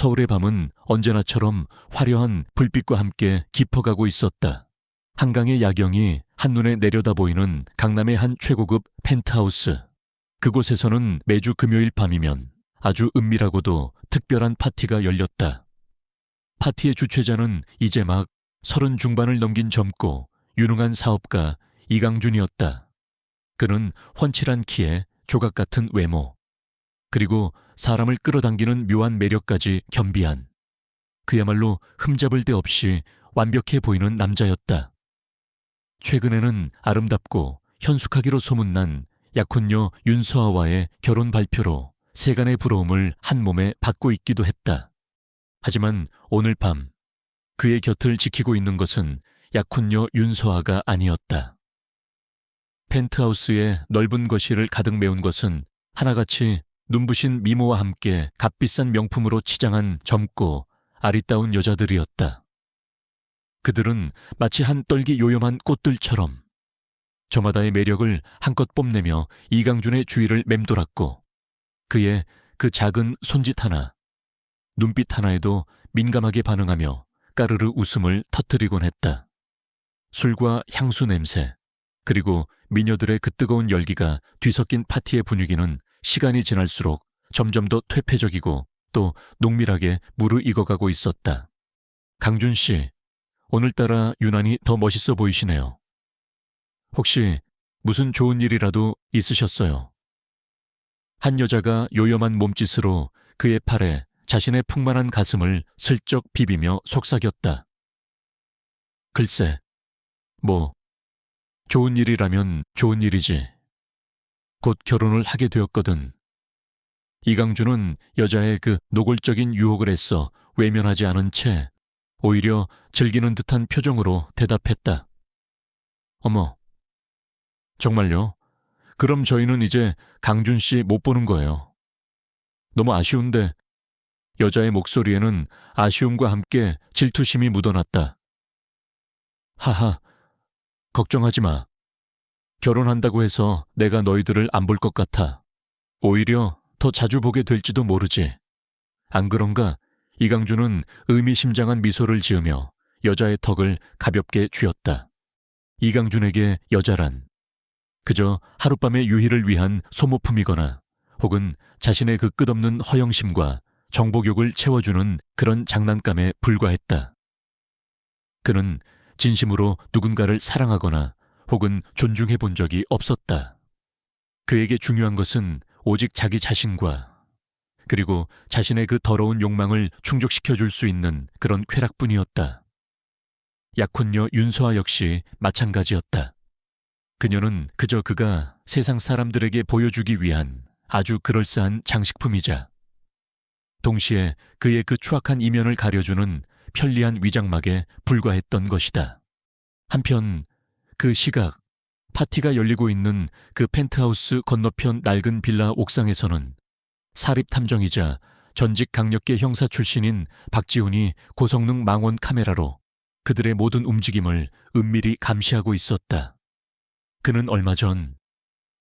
서울의 밤은 언제나처럼 화려한 불빛과 함께 깊어가고 있었다. 한강의 야경이 한눈에 내려다 보이는 강남의 한 최고급 펜트하우스. 그곳에서는 매주 금요일 밤이면 아주 은밀하고도 특별한 파티가 열렸다. 파티의 주최자는 이제 막 30 중반을 넘긴 젊고 유능한 사업가 이강준이었다. 그는 훤칠한 키에 조각 같은 외모, 그리고 사람을 끌어당기는 묘한 매력까지 겸비한, 그야말로 흠잡을 데 없이 완벽해 보이는 남자였다. 최근에는 아름답고 현숙하기로 소문난 약혼녀 윤서아와의 결혼 발표로 세간의 부러움을 한 몸에 받고 있기도 했다. 하지만 오늘 밤 그의 곁을 지키고 있는 것은 약혼녀 윤서아가 아니었다. 펜트하우스의 넓은 거실을 가득 메운 것은 하나같이 눈부신 미모와 함께 값비싼 명품으로 치장한 젊고 아리따운 여자들이었다. 그들은 마치 한 떨기 요염한 꽃들처럼 저마다의 매력을 한껏 뽐내며 이강준의 주위를 맴돌았고, 그의 그 작은 손짓 하나, 눈빛 하나에도 민감하게 반응하며 까르르 웃음을 터뜨리곤 했다. 술과 향수 냄새, 그리고 미녀들의 그 뜨거운 열기가 뒤섞인 파티의 분위기는 시간이 지날수록 점점 더 퇴폐적이고 또 농밀하게 무르익어가고 있었다. 강준 씨, 오늘따라 유난히 더 멋있어 보이시네요. 혹시 무슨 좋은 일이라도 있으셨어요? 한 여자가 요염한 몸짓으로 그의 팔에 자신의 풍만한 가슴을 슬쩍 비비며 속삭였다. 글쎄, 좋은 일이라면 좋은 일이지. 곧 결혼을 하게 되었거든. 이강준은 여자의 그 노골적인 유혹을 애써 외면하지 않은 채 오히려 즐기는 듯한 표정으로 대답했다. 어머, 정말요? 그럼 저희는 이제 강준 씨 못 보는 거예요. 너무 아쉬운데. 여자의 목소리에는 아쉬움과 함께 질투심이 묻어났다. 하하, 걱정하지 마. 결혼한다고 해서 내가 너희들을 안 볼 것 같아. 오히려 더 자주 보게 될지도 모르지. 안 그런가? 이강준은 의미심장한 미소를 지으며 여자의 턱을 가볍게 쥐었다. 이강준에게 여자란 그저 하룻밤의 유희를 위한 소모품이거나 혹은 자신의 그 끝없는 허영심과 정복욕을 채워주는 그런 장난감에 불과했다. 그는 진심으로 누군가를 사랑하거나 혹은 존중해 본 적이 없었다. 그에게 중요한 것은 오직 자기 자신과 그리고 자신의 그 더러운 욕망을 충족시켜 줄 수 있는 그런 쾌락뿐이었다. 약혼녀 윤서아 역시 마찬가지였다. 그녀는 그저 그가 세상 사람들에게 보여주기 위한 아주 그럴싸한 장식품이자 동시에 그의 그 추악한 이면을 가려주는 편리한 위장막에 불과했던 것이다. 한편 그 시각, 파티가 열리고 있는 그 펜트하우스 건너편 낡은 빌라 옥상에서는 사립탐정이자 전직 강력계 형사 출신인 박지훈이 고성능 망원 카메라로 그들의 모든 움직임을 은밀히 감시하고 있었다. 그는 얼마 전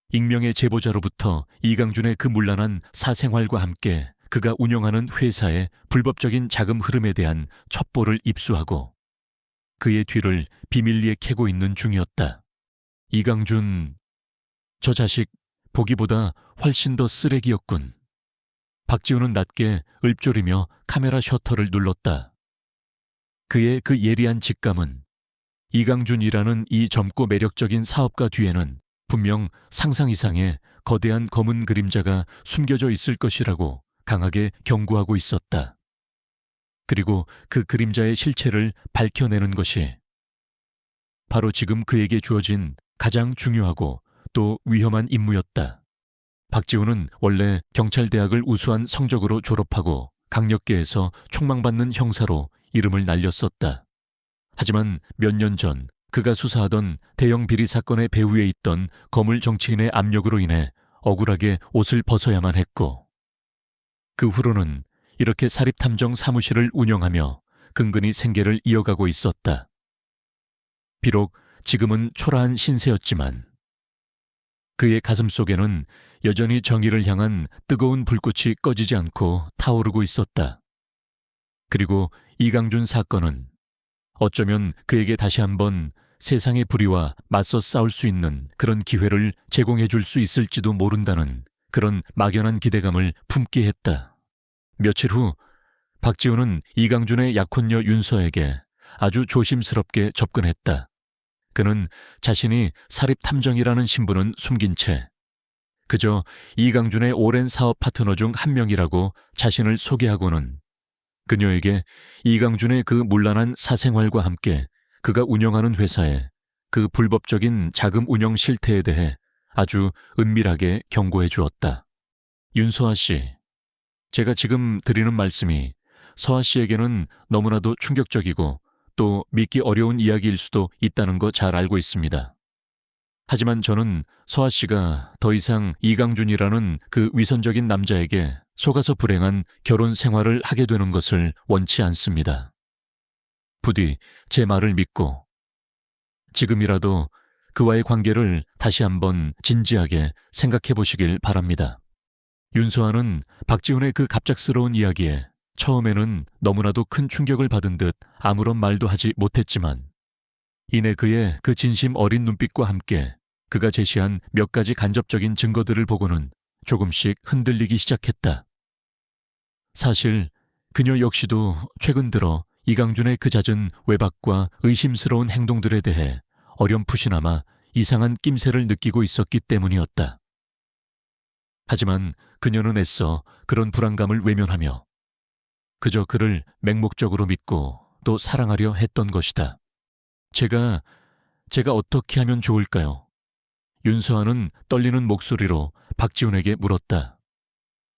익명의 제보자로부터 이강준의 그 문란한 사생활과 함께 그가 운영하는 회사의 불법적인 자금 흐름에 대한 첩보를 입수하고 그의 뒤를 비밀리에 캐고 있는 중이었다. 이강준, 저 자식 보기보다 훨씬 더 쓰레기였군. 박지훈은 낮게 읊조리며 카메라 셔터를 눌렀다. 그의 그 예리한 직감은 이강준이라는 이 젊고 매력적인 사업가 뒤에는 분명 상상 이상의 거대한 검은 그림자가 숨겨져 있을 것이라고 강하게 경고하고 있었다. 그리고 그 그림자의 실체를 밝혀내는 것이 바로 지금 그에게 주어진 가장 중요하고 또 위험한 임무였다. 박지훈은 원래 경찰대학을 우수한 성적으로 졸업하고 강력계에서 촉망받는 형사로 이름을 날렸었다. 하지만 몇 년 전 그가 수사하던 대형 비리 사건의 배후에 있던 거물 정치인의 압력으로 인해 억울하게 옷을 벗어야만 했고, 그 후로는 이렇게 사립탐정 사무실을 운영하며 근근히 생계를 이어가고 있었다. 비록 지금은 초라한 신세였지만 그의 가슴 속에는 여전히 정의를 향한 뜨거운 불꽃이 꺼지지 않고 타오르고 있었다. 그리고 이강준 사건은 어쩌면 그에게 다시 한번 세상의 불의와 맞서 싸울 수 있는 그런 기회를 제공해 줄 수 있을지도 모른다는 그런 막연한 기대감을 품게 했다. 며칠 후 박지훈은 이강준의 약혼녀 윤서에게 아주 조심스럽게 접근했다. 그는 자신이 사립탐정이라는 신분은 숨긴 채 그저 이강준의 오랜 사업 파트너 중 한 명이라고 자신을 소개하고는 그녀에게 이강준의 그 문란한 사생활과 함께 그가 운영하는 회사의 그 불법적인 자금 운영 실태에 대해 아주 은밀하게 경고해 주었다. 윤서아 씨, 제가 지금 드리는 말씀이 서아 씨에게는 너무나도 충격적이고 또 믿기 어려운 이야기일 수도 있다는 거 잘 알고 있습니다. 하지만 저는 서아 씨가 더 이상 이강준이라는 그 위선적인 남자에게 속아서 불행한 결혼 생활을 하게 되는 것을 원치 않습니다. 부디 제 말을 믿고 지금이라도 그와의 관계를 다시 한번 진지하게 생각해 보시길 바랍니다. 윤서아는 박지훈의 그 갑작스러운 이야기에 처음에는 너무나도 큰 충격을 받은 듯 아무런 말도 하지 못했지만 이내 그의 그 진심 어린 눈빛과 함께 그가 제시한 몇 가지 간접적인 증거들을 보고는 조금씩 흔들리기 시작했다. 사실 그녀 역시도 최근 들어 이강준의 그 잦은 외박과 의심스러운 행동들에 대해 어렴풋이나마 이상한 낌새를 느끼고 있었기 때문이었다. 하지만 그녀는 애써 그런 불안감을 외면하며 그저 그를 맹목적으로 믿고 또 사랑하려 했던 것이다. 제가 어떻게 하면 좋을까요? 윤서아는 떨리는 목소리로 박지훈에게 물었다.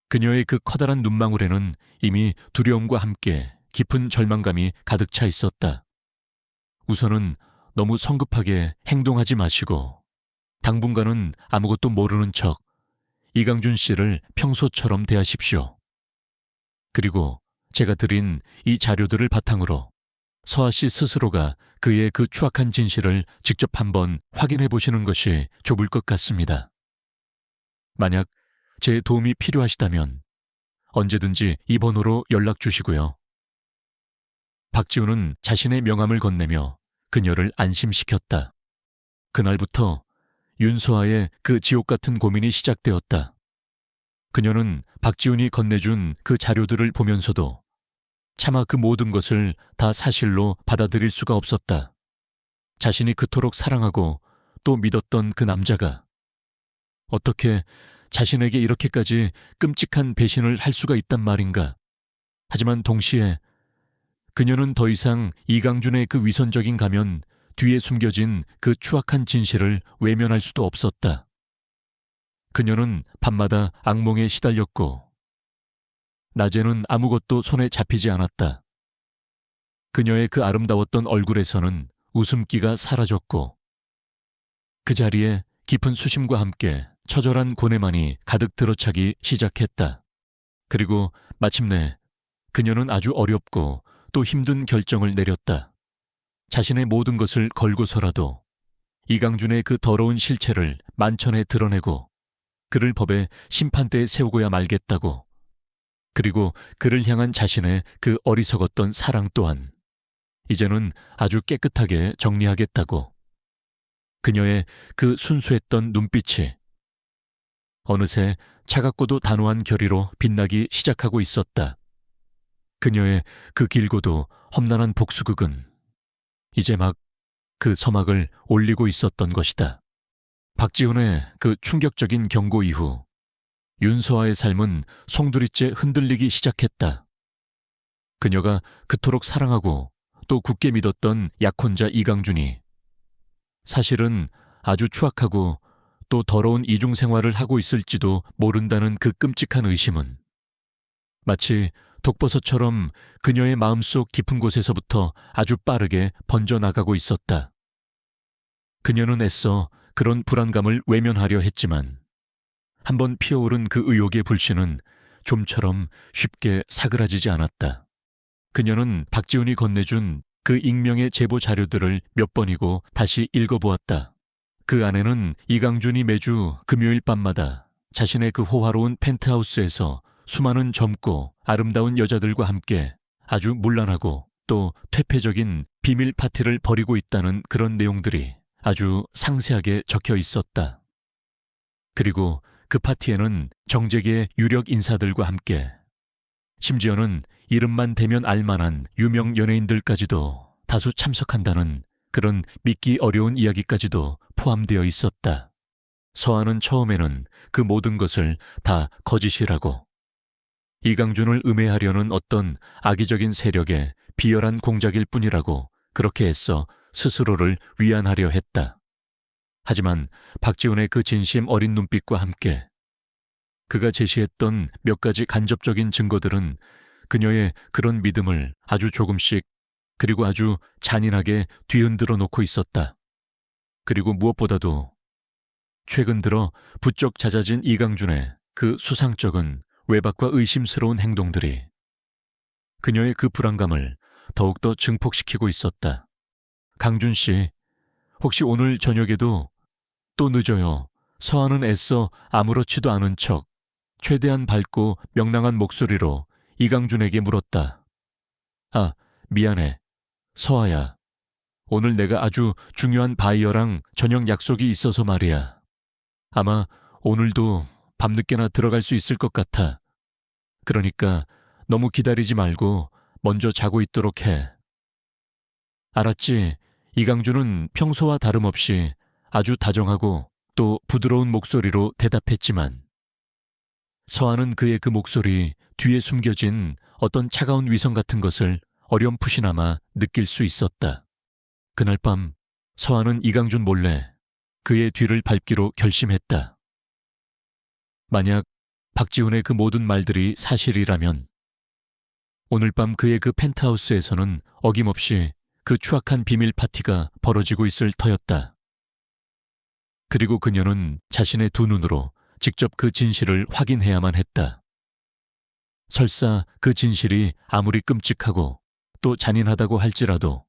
그녀의 그 커다란 눈망울에는 이미 두려움과 함께 깊은 절망감이 가득 차 있었다. 우선은 너무 성급하게 행동하지 마시고 당분간은 아무것도 모르는 척 이강준 씨를 평소처럼 대하십시오. 그리고 제가 드린 이 자료들을 바탕으로 서아 씨 스스로가 그의 그 추악한 진실을 직접 한번 확인해 보시는 것이 좋을 것 같습니다. 만약 제 도움이 필요하시다면 언제든지 이 번호로 연락 주시고요. 박지훈은 자신의 명함을 건네며 그녀를 안심시켰다. 그날부터 윤서아의 그 지옥 같은 고민이 시작되었다. 그녀는 박지훈이 건네준 그 자료들을 보면서도 차마 그 모든 것을 다 사실로 받아들일 수가 없었다. 자신이 그토록 사랑하고 또 믿었던 그 남자가 어떻게 자신에게 이렇게까지 끔찍한 배신을 할 수가 있단 말인가. 하지만 동시에 그녀는 더 이상 이강준의 그 위선적인 가면 뒤에 숨겨진 그 추악한 진실을 외면할 수도 없었다. 그녀는 밤마다 악몽에 시달렸고 낮에는 아무것도 손에 잡히지 않았다. 그녀의 그 아름다웠던 얼굴에서는 웃음기가 사라졌고 그 자리에 깊은 수심과 함께 처절한 고뇌만이 가득 들어차기 시작했다. 그리고 마침내 그녀는 아주 어렵고 또 힘든 결정을 내렸다. 자신의 모든 것을 걸고서라도 이강준의 그 더러운 실체를 만천에 드러내고 그를 법의 심판대에 세우고야 말겠다고. 그리고 그를 향한 자신의 그 어리석었던 사랑 또한 이제는 아주 깨끗하게 정리하겠다고. 그녀의 그 순수했던 눈빛이 어느새 차갑고도 단호한 결의로 빛나기 시작하고 있었다. 그녀의 그 길고도 험난한 복수극은 이제 막 그 서막을 올리고 있었던 것이다. 박지훈의 그 충격적인 경고 이후 윤서아의 삶은 송두리째 흔들리기 시작했다. 그녀가 그토록 사랑하고 또 굳게 믿었던 약혼자 이강준이 사실은 아주 추악하고 또 더러운 이중 생활을 하고 있을지도 모른다는 그 끔찍한 의심은 마치 독버섯처럼 그녀의 마음속 깊은 곳에서부터 아주 빠르게 번져나가고 있었다. 그녀는 애써 그런 불안감을 외면하려 했지만 한번 피어오른 그 의욕의 불씨는 좀처럼 쉽게 사그라지지 않았다. 그녀는 박지훈이 건네준 그 익명의 제보 자료들을 몇 번이고 다시 읽어보았다. 그 안에는 이강준이 매주 금요일 밤마다 자신의 그 호화로운 펜트하우스에서 수많은 젊고 아름다운 여자들과 함께 아주 문란하고 또 퇴폐적인 비밀 파티를 벌이고 있다는 그런 내용들이 아주 상세하게 적혀 있었다. 그리고 그 파티에는 정재계의 유력 인사들과 함께 심지어는 이름만 대면 알만한 유명 연예인들까지도 다수 참석한다는 그런 믿기 어려운 이야기까지도 포함되어 있었다. 서한은 처음에는 그 모든 것을 다 거짓이라고, 이강준을 음해하려는 어떤 악의적인 세력의 비열한 공작일 뿐이라고 그렇게 애써 스스로를 위안하려 했다. 하지만 박지훈의 그 진심 어린 눈빛과 함께 그가 제시했던 몇 가지 간접적인 증거들은 그녀의 그런 믿음을 아주 조금씩 그리고 아주 잔인하게 뒤흔들어 놓고 있었다. 그리고 무엇보다도 최근 들어 부쩍 잦아진 이강준의 그 수상쩍은 외박과 의심스러운 행동들이 그녀의 그 불안감을 더욱더 증폭시키고 있었다. 강준 씨, 혹시 오늘 저녁에도 또 늦어요. 서한은 애써 아무렇지도 않은 척 최대한 밝고 명랑한 목소리로 이강준에게 물었다. 아, 미안해. 서아야. 오늘 내가 아주 중요한 바이어랑 저녁 약속이 있어서 말이야. 아마 오늘도 밤늦게나 들어갈 수 있을 것 같아. 그러니까 너무 기다리지 말고 먼저 자고 있도록 해. 알았지? 이강준은 평소와 다름없이 아주 다정하고 또 부드러운 목소리로 대답했지만 서한은 그의 그 목소리 뒤에 숨겨진 어떤 차가운 위성 같은 것을 어렴풋이나마 느낄 수 있었다. 그날 밤 서한은 이강준 몰래 그의 뒤를 밟기로 결심했다. 만약 박지훈의 그 모든 말들이 사실이라면 오늘 밤 그의 그 펜트하우스에서는 어김없이 그 추악한 비밀 파티가 벌어지고 있을 터였다. 그리고 그녀는 자신의 두 눈으로 직접 그 진실을 확인해야만 했다. 설사 그 진실이 아무리 끔찍하고 또 잔인하다고 할지라도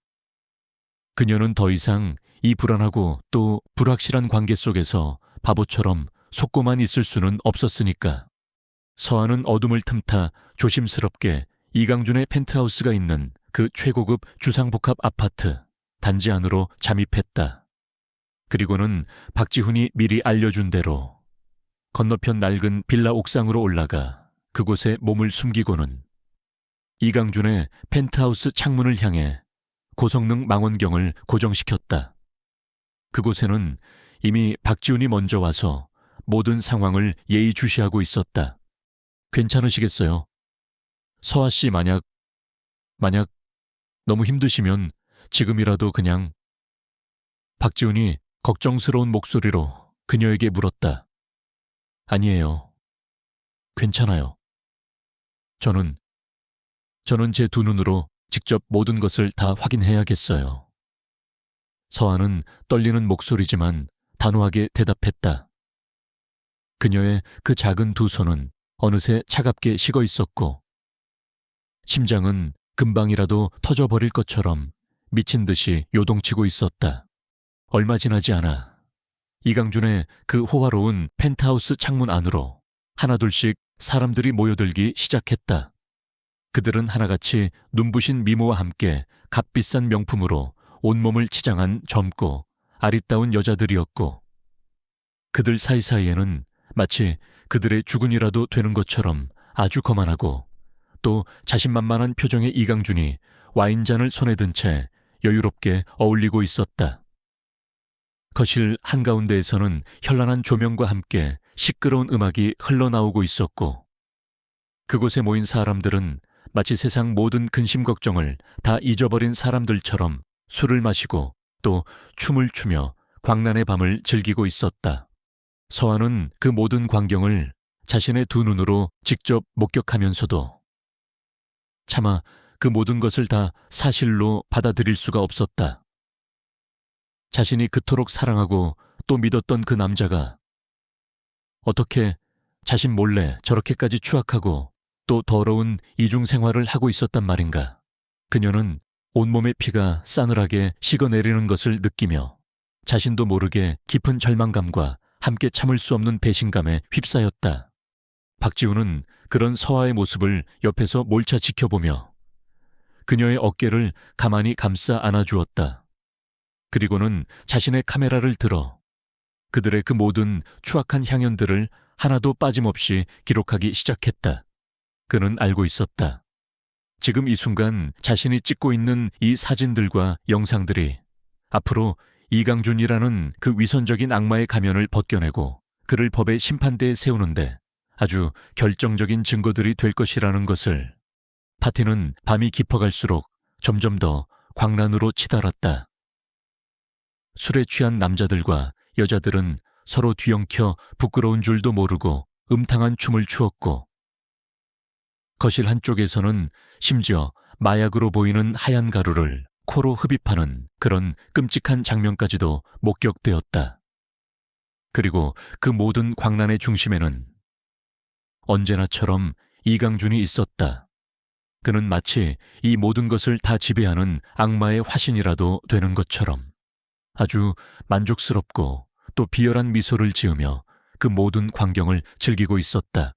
그녀는 더 이상 이 불안하고 또 불확실한 관계 속에서 바보처럼 속고만 있을 수는 없었으니까. 서한은 어둠을 틈타 조심스럽게 이강준의 펜트하우스가 있는 그 최고급 주상복합 아파트 단지 안으로 잠입했다. 그리고는 박지훈이 미리 알려준 대로 건너편 낡은 빌라 옥상으로 올라가 그곳에 몸을 숨기고는 이강준의 펜트하우스 창문을 향해 고성능 망원경을 고정시켰다. 그곳에는 이미 박지훈이 먼저 와서 모든 상황을 예의주시하고 있었다. 괜찮으시겠어요? 서아 씨 만약 너무 힘드시면 지금이라도 그냥. 박지훈이 걱정스러운 목소리로 그녀에게 물었다. 아니에요. 괜찮아요. 저는 제 두 눈으로 직접 모든 것을 다 확인해야겠어요. 서한은 떨리는 목소리지만 단호하게 대답했다. 그녀의 그 작은 두 손은 어느새 차갑게 식어 있었고 심장은 금방이라도 터져버릴 것처럼 미친 듯이 요동치고 있었다. 얼마 지나지 않아 이강준의 그 호화로운 펜트하우스 창문 안으로 하나둘씩 사람들이 모여들기 시작했다. 그들은 하나같이 눈부신 미모와 함께 값비싼 명품으로 온몸을 치장한 젊고 아리따운 여자들이었고 그들 사이사이에는 마치 그들의 주군이라도 되는 것처럼 아주 거만하고 또 자신만만한 표정의 이강준이 와인잔을 손에 든 채 여유롭게 어울리고 있었다. 거실 한가운데에서는 현란한 조명과 함께 시끄러운 음악이 흘러나오고 있었고 그곳에 모인 사람들은 마치 세상 모든 근심 걱정을 다 잊어버린 사람들처럼 술을 마시고 또 춤을 추며 광란의 밤을 즐기고 있었다. 서한은 그 모든 광경을 자신의 두 눈으로 직접 목격하면서도 차마 그 모든 것을 다 사실로 받아들일 수가 없었다. 자신이 그토록 사랑하고 또 믿었던 그 남자가 어떻게 자신 몰래 저렇게까지 추악하고 또 더러운 이중 생활을 하고 있었단 말인가. 그녀는 온몸의 피가 싸늘하게 식어내리는 것을 느끼며 자신도 모르게 깊은 절망감과 함께 참을 수 없는 배신감에 휩싸였다. 박지훈은 그런 서아의 모습을 옆에서 몰차 지켜보며 그녀의 어깨를 가만히 감싸 안아주었다. 그리고는 자신의 카메라를 들어 그들의 그 모든 추악한 향연들을 하나도 빠짐없이 기록하기 시작했다. 그는 알고 있었다. 지금 이 순간 자신이 찍고 있는 이 사진들과 영상들이 앞으로 이강준이라는 그 위선적인 악마의 가면을 벗겨내고 그를 법의 심판대에 세우는데 아주 결정적인 증거들이 될 것이라는 것을. 파티는 밤이 깊어갈수록 점점 더 광란으로 치달았다. 술에 취한 남자들과 여자들은 서로 뒤엉켜 부끄러운 줄도 모르고 음탕한 춤을 추었고, 거실 한쪽에서는 심지어 마약으로 보이는 하얀 가루를 코로 흡입하는 그런 끔찍한 장면까지도 목격되었다. 그리고 그 모든 광란의 중심에는 언제나처럼 이강준이 있었다. 그는 마치 이 모든 것을 다 지배하는 악마의 화신이라도 되는 것처럼 아주 만족스럽고 또 비열한 미소를 지으며 그 모든 광경을 즐기고 있었다.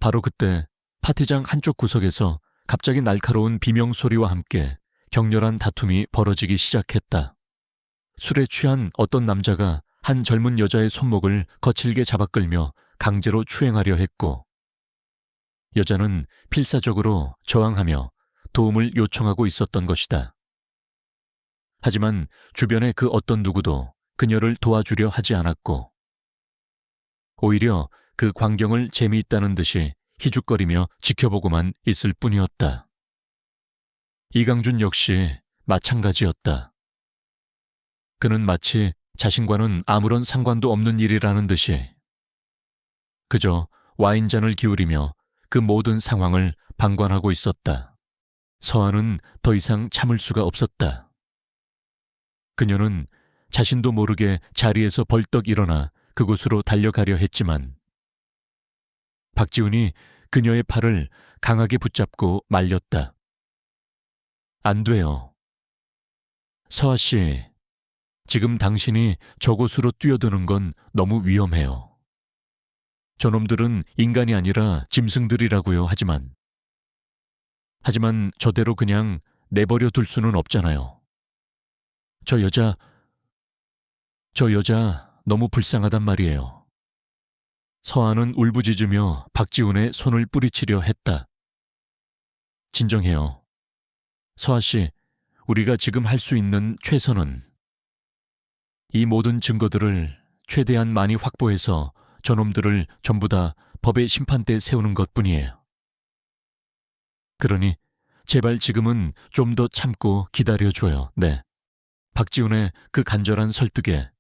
바로 그때 파티장 한쪽 구석에서 갑자기 날카로운 비명 소리와 함께 격렬한 다툼이 벌어지기 시작했다. 술에 취한 어떤 남자가 한 젊은 여자의 손목을 거칠게 잡아끌며 강제로 추행하려 했고, 여자는 필사적으로 저항하며 도움을 요청하고 있었던 것이다. 하지만 주변의 그 어떤 누구도 그녀를 도와주려 하지 않았고, 오히려 그 광경을 재미있다는 듯이 희죽거리며 지켜보고만 있을 뿐이었다. 이강준 역시 마찬가지였다. 그는 마치 자신과는 아무런 상관도 없는 일이라는 듯이 그저 와인잔을 기울이며 그 모든 상황을 방관하고 있었다. 서아는 더 이상 참을 수가 없었다. 그녀는 자신도 모르게 자리에서 벌떡 일어나 그곳으로 달려가려 했지만 박지훈이 그녀의 팔을 강하게 붙잡고 말렸다. 안 돼요. 서아 씨, 지금 당신이 저곳으로 뛰어드는 건 너무 위험해요. 저놈들은 인간이 아니라 짐승들이라고요. 하지만 저대로 그냥 내버려 둘 수는 없잖아요. 저 여자 너무 불쌍하단 말이에요. 서아는 울부짖으며 박지훈의 손을 뿌리치려 했다. 진정해요. 서아 씨, 우리가 지금 할 수 있는 최선은 이 모든 증거들을 최대한 많이 확보해서 저놈들을 전부 다 법의 심판대에 세우는 것뿐이에요. 그러니 제발 지금은 좀 더 참고 기다려줘요. 네. 박지훈의 그 간절한 설득에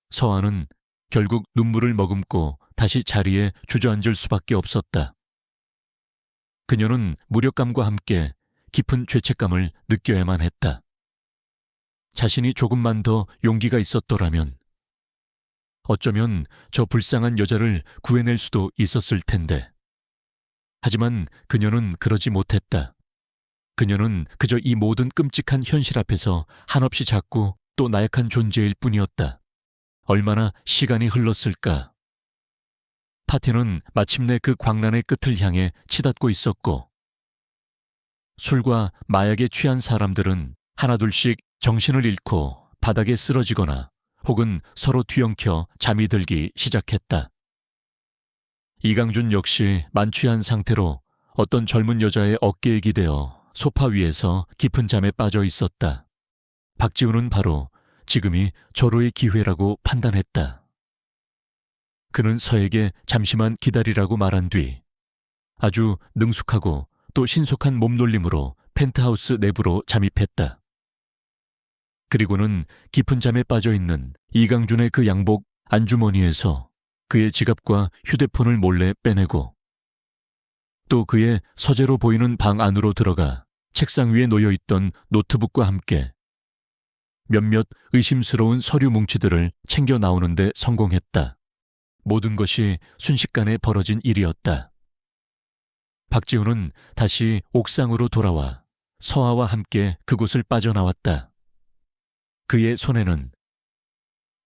서아는 결국 눈물을 머금고 다시 자리에 주저앉을 수밖에 없었다. 그녀는 무력감과 함께 깊은 죄책감을 느껴야만 했다. 자신이 조금만 더 용기가 있었더라면 어쩌면 저 불쌍한 여자를 구해낼 수도 있었을 텐데. 하지만 그녀는 그러지 못했다. 그녀는 그저 이 모든 끔찍한 현실 앞에서 한없이 작고 또 나약한 존재일 뿐이었다. 얼마나 시간이 흘렀을까. 파티는 마침내 그 광란의 끝을 향해 치닫고 있었고, 술과 마약에 취한 사람들은 하나둘씩 정신을 잃고 바닥에 쓰러지거나 혹은 서로 뒤엉켜 잠이 들기 시작했다. 이강준 역시 만취한 상태로 어떤 젊은 여자의 어깨에 기대어 소파 위에서 깊은 잠에 빠져 있었다. 박지훈은 바로 지금이 절호의 기회라고 판단했다. 그는 서에게 잠시만 기다리라고 말한 뒤 아주 능숙하고 또 신속한 몸놀림으로 펜트하우스 내부로 잠입했다. 그리고는 깊은 잠에 빠져있는 이강준의 그 양복 안주머니에서 그의 지갑과 휴대폰을 몰래 빼내고 또 그의 서재로 보이는 방 안으로 들어가 책상 위에 놓여있던 노트북과 함께 몇몇 의심스러운 서류 뭉치들을 챙겨 나오는데 성공했다. 모든 것이 순식간에 벌어진 일이었다. 박지훈은 다시 옥상으로 돌아와 서아와 함께 그곳을 빠져나왔다. 그의 손에는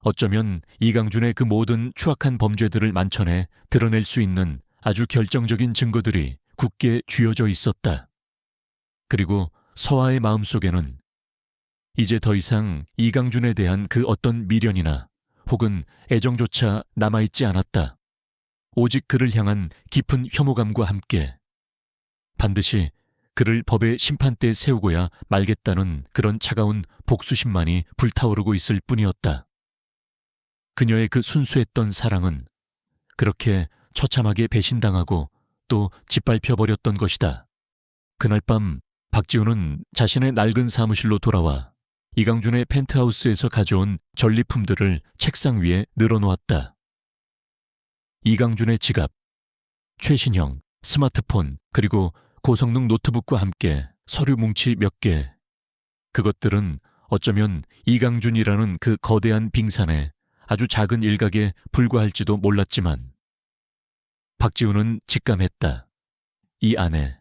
어쩌면 이강준의 그 모든 추악한 범죄들을 만천해 드러낼 수 있는 아주 결정적인 증거들이 굳게 쥐어져 있었다. 그리고 서아의 마음속에는 이제 더 이상 이강준에 대한 그 어떤 미련이나 혹은 애정조차 남아있지 않았다. 오직 그를 향한 깊은 혐오감과 함께 반드시 그를 법의 심판대에 세우고야 말겠다는 그런 차가운 복수심만이 불타오르고 있을 뿐이었다. 그녀의 그 순수했던 사랑은 그렇게 처참하게 배신당하고 또 짓밟혀버렸던 것이다. 그날 밤 박지훈은 자신의 낡은 사무실로 돌아와 이강준의 펜트하우스에서 가져온 전리품들을 책상 위에 늘어놓았다. 이강준의 지갑, 최신형 스마트폰, 그리고 고성능 노트북과 함께 서류 뭉치 몇 개. 그것들은 어쩌면 이강준이라는 그 거대한 빙산의 아주 작은 일각에 불과할지도 몰랐지만 박지훈은 직감했다. 이 안에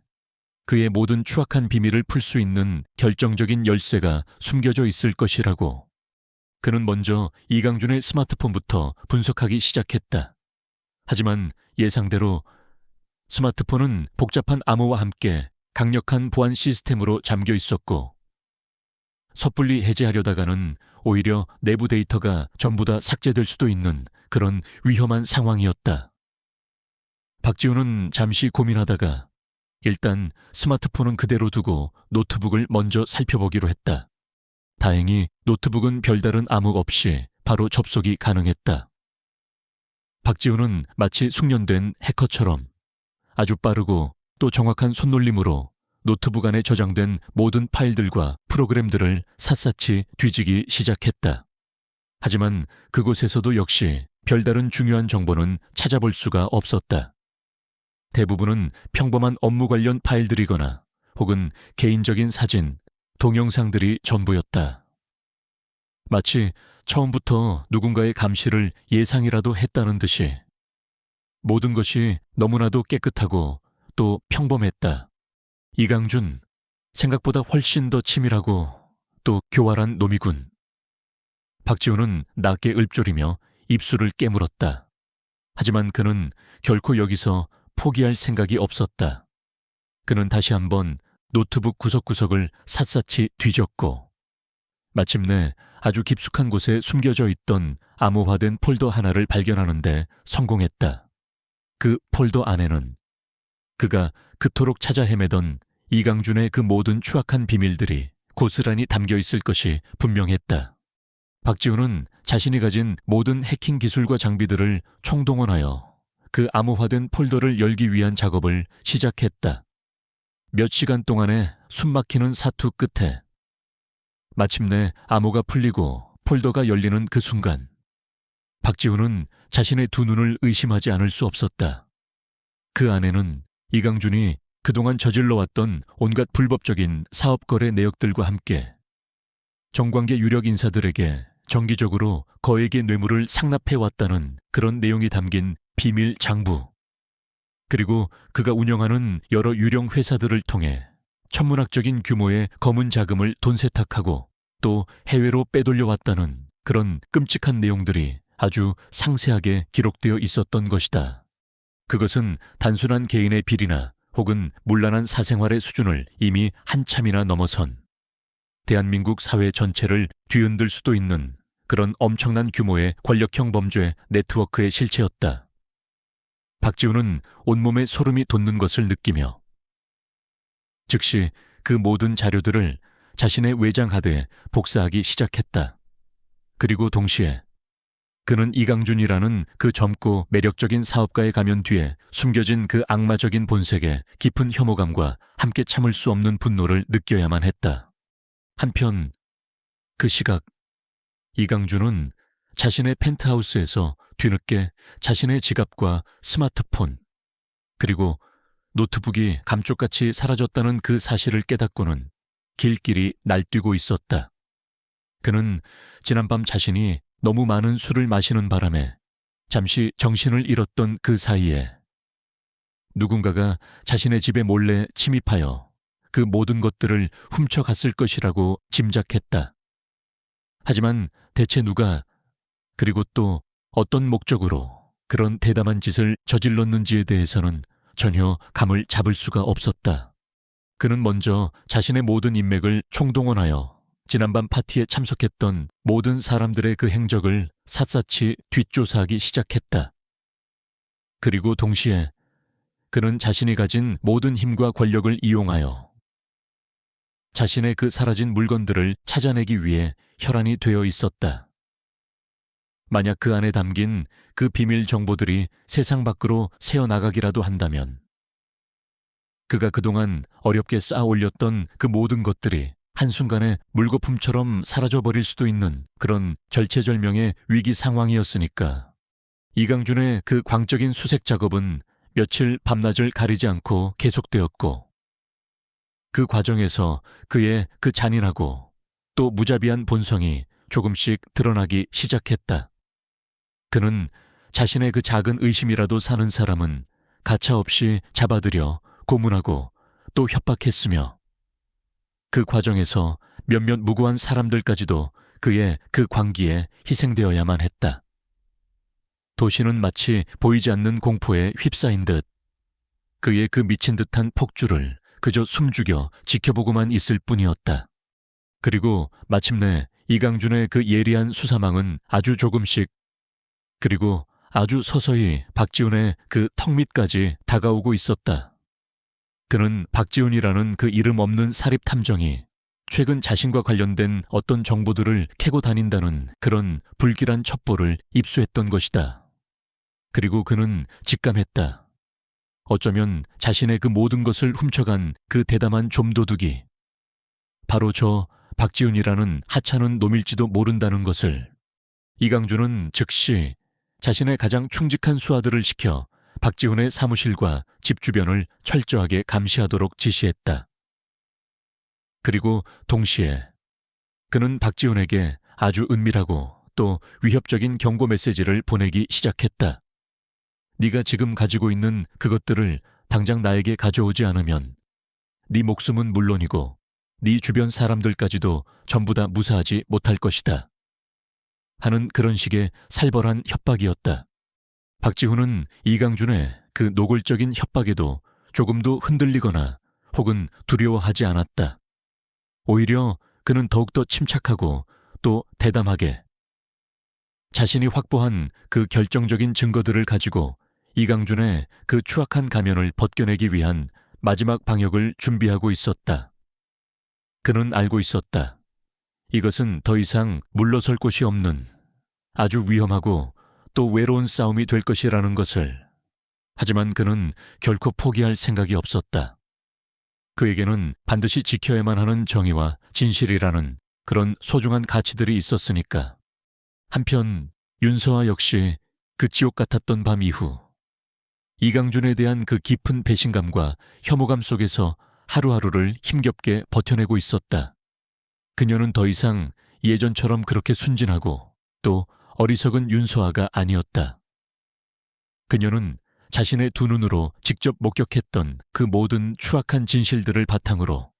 그의 모든 추악한 비밀을 풀 수 있는 결정적인 열쇠가 숨겨져 있을 것이라고. 그는 먼저 이강준의 스마트폰부터 분석하기 시작했다. 하지만 예상대로 스마트폰은 복잡한 암호와 함께 강력한 보안 시스템으로 잠겨 있었고 섣불리 해제하려다가는 오히려 내부 데이터가 전부 다 삭제될 수도 있는 그런 위험한 상황이었다. 박지훈은 잠시 고민하다가 일단 스마트폰은 그대로 두고 노트북을 먼저 살펴보기로 했다. 다행히 노트북은 별다른 암흑 없이 바로 접속이 가능했다. 박지훈은 마치 숙련된 해커처럼 아주 빠르고 또 정확한 손놀림으로 노트북 안에 저장된 모든 파일들과 프로그램들을 샅샅이 뒤지기 시작했다. 하지만 그곳에서도 역시 별다른 중요한 정보는 찾아볼 수가 없었다. 대부분은 평범한 업무 관련 파일들이거나 혹은 개인적인 사진, 동영상들이 전부였다. 마치 처음부터 누군가의 감시를 예상이라도 했다는 듯이 모든 것이 너무나도 깨끗하고 또 평범했다. 이강준, 생각보다 훨씬 더 치밀하고 또 교활한 놈이군. 박지훈은 낮게 읊조리며 입술을 깨물었다. 하지만 그는 결코 여기서 포기할 생각이 없었다. 그는 다시 한번 노트북 구석구석을 샅샅이 뒤졌고 마침내 아주 깊숙한 곳에 숨겨져 있던 암호화된 폴더 하나를 발견하는데 성공했다. 그 폴더 안에는 그가 그토록 찾아 헤매던 이강준의 그 모든 추악한 비밀들이 고스란히 담겨 있을 것이 분명했다. 박지훈은 자신이 가진 모든 해킹 기술과 장비들을 총동원하여 그 암호화된 폴더를 열기 위한 작업을 시작했다. 몇 시간 동안의 숨막히는 사투 끝에 마침내 암호가 풀리고 폴더가 열리는 그 순간 박지훈은 자신의 두 눈을 의심하지 않을 수 없었다. 그 안에는 이강준이 그동안 저질러왔던 온갖 불법적인 사업거래 내역들과 함께 정관계 유력 인사들에게 정기적으로 거액의 뇌물을 상납해왔다는 그런 내용이 담긴 비밀 장부, 그리고 그가 운영하는 여러 유령 회사들을 통해 천문학적인 규모의 검은 자금을 돈세탁하고 또 해외로 빼돌려왔다는 그런 끔찍한 내용들이 아주 상세하게 기록되어 있었던 것이다. 그것은 단순한 개인의 비리나 혹은 문란한 사생활의 수준을 이미 한참이나 넘어선 대한민국 사회 전체를 뒤흔들 수도 있는 그런 엄청난 규모의 권력형 범죄 네트워크의 실체였다. 박지훈은 온몸에 소름이 돋는 것을 느끼며 즉시 그 모든 자료들을 자신의 외장하드에 복사하기 시작했다. 그리고 동시에 그는 이강준이라는 그 젊고 매력적인 사업가의 가면 뒤에 숨겨진 그 악마적인 본색에 깊은 혐오감과 함께 참을 수 없는 분노를 느껴야만 했다. 한편 그 시각 이강준은 자신의 펜트하우스에서 뒤늦게 자신의 지갑과 스마트폰 그리고 노트북이 감쪽같이 사라졌다는 그 사실을 깨닫고는 길길이 날뛰고 있었다. 그는 지난밤 자신이 너무 많은 술을 마시는 바람에 잠시 정신을 잃었던 그 사이에 누군가가 자신의 집에 몰래 침입하여 그 모든 것들을 훔쳐갔을 것이라고 짐작했다. 하지만 대체 누가 그리고 또 어떤 목적으로 그런 대담한 짓을 저질렀는지에 대해서는 전혀 감을 잡을 수가 없었다. 그는 먼저 자신의 모든 인맥을 총동원하여 지난밤 파티에 참석했던 모든 사람들의 그 행적을 샅샅이 뒷조사하기 시작했다. 그리고 동시에 그는 자신이 가진 모든 힘과 권력을 이용하여 자신의 그 사라진 물건들을 찾아내기 위해 혈안이 되어 있었다. 만약 그 안에 담긴 그 비밀 정보들이 세상 밖으로 새어나가기라도 한다면 그가 그동안 어렵게 쌓아 올렸던 그 모든 것들이 한순간에 물거품처럼 사라져버릴 수도 있는 그런 절체절명의 위기 상황이었으니까 이강준의 그 광적인 수색 작업은 며칠 밤낮을 가리지 않고 계속되었고 그 과정에서 그의 그 잔인하고 또 무자비한 본성이 조금씩 드러나기 시작했다. 그는 자신의 그 작은 의심이라도 사는 사람은 가차없이 잡아들여 고문하고 또 협박했으며 그 과정에서 몇몇 무고한 사람들까지도 그의 그 광기에 희생되어야만 했다. 도시는 마치 보이지 않는 공포에 휩싸인 듯 그의 그 미친 듯한 폭주를 그저 숨죽여 지켜보고만 있을 뿐이었다. 그리고 마침내 이강준의 그 예리한 수사망은 아주 조금씩 그리고 아주 서서히 박지훈의 그 턱 밑까지 다가오고 있었다. 그는 박지훈이라는 그 이름 없는 사립 탐정이 최근 자신과 관련된 어떤 정보들을 캐고 다닌다는 그런 불길한 첩보를 입수했던 것이다. 그리고 그는 직감했다. 어쩌면 자신의 그 모든 것을 훔쳐간 그 대담한 좀도둑이 바로 저 박지훈이라는 하찮은 놈일지도 모른다는 것을. 이강준은 즉시 자신의 가장 충직한 수하들을 시켜 박지훈의 사무실과 집 주변을 철저하게 감시하도록 지시했다. 그리고 동시에 그는 박지훈에게 아주 은밀하고 또 위협적인 경고 메시지를 보내기 시작했다. 네가 지금 가지고 있는 그것들을 당장 나에게 가져오지 않으면 네 목숨은 물론이고 네 주변 사람들까지도 전부 다 무사하지 못할 것이다. 하는 그런 식의 살벌한 협박이었다. 박지훈은 이강준의 그 노골적인 협박에도 조금도 흔들리거나 혹은 두려워하지 않았다. 오히려 그는 더욱더 침착하고 또 대담하게 자신이 확보한 그 결정적인 증거들을 가지고 이강준의 그 추악한 가면을 벗겨내기 위한 마지막 방역을 준비하고 있었다. 그는 알고 있었다. 이것은 더 이상 물러설 곳이 없는 아주 위험하고 또 외로운 싸움이 될 것이라는 것을. 하지만 그는 결코 포기할 생각이 없었다. 그에게는 반드시 지켜야만 하는 정의와 진실이라는 그런 소중한 가치들이 있었으니까. 한편 윤서아 역시 그 지옥 같았던 밤 이후 이강준에 대한 그 깊은 배신감과 혐오감 속에서 하루하루를 힘겹게 버텨내고 있었다. 그녀는 더 이상 예전처럼 그렇게 순진하고 또 어리석은 윤서아가 아니었다. 그녀는 자신의 두 눈으로 직접 목격했던 그 모든 추악한 진실들을 바탕으로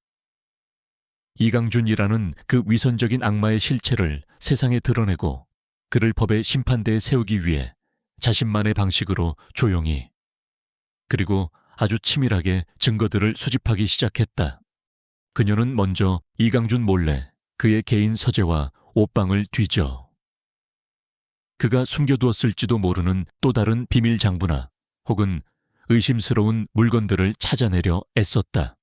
이강준이라는 그 위선적인 악마의 실체를 세상에 드러내고 그를 법의 심판대에 세우기 위해 자신만의 방식으로 조용히 그리고 아주 치밀하게 증거들을 수집하기 시작했다. 그녀는 먼저 이강준 몰래 그의 개인 서재와 옷방을 뒤져 그가 숨겨두었을지도 모르는 또 다른 비밀 장부나 혹은 의심스러운 물건들을 찾아내려 애썼다.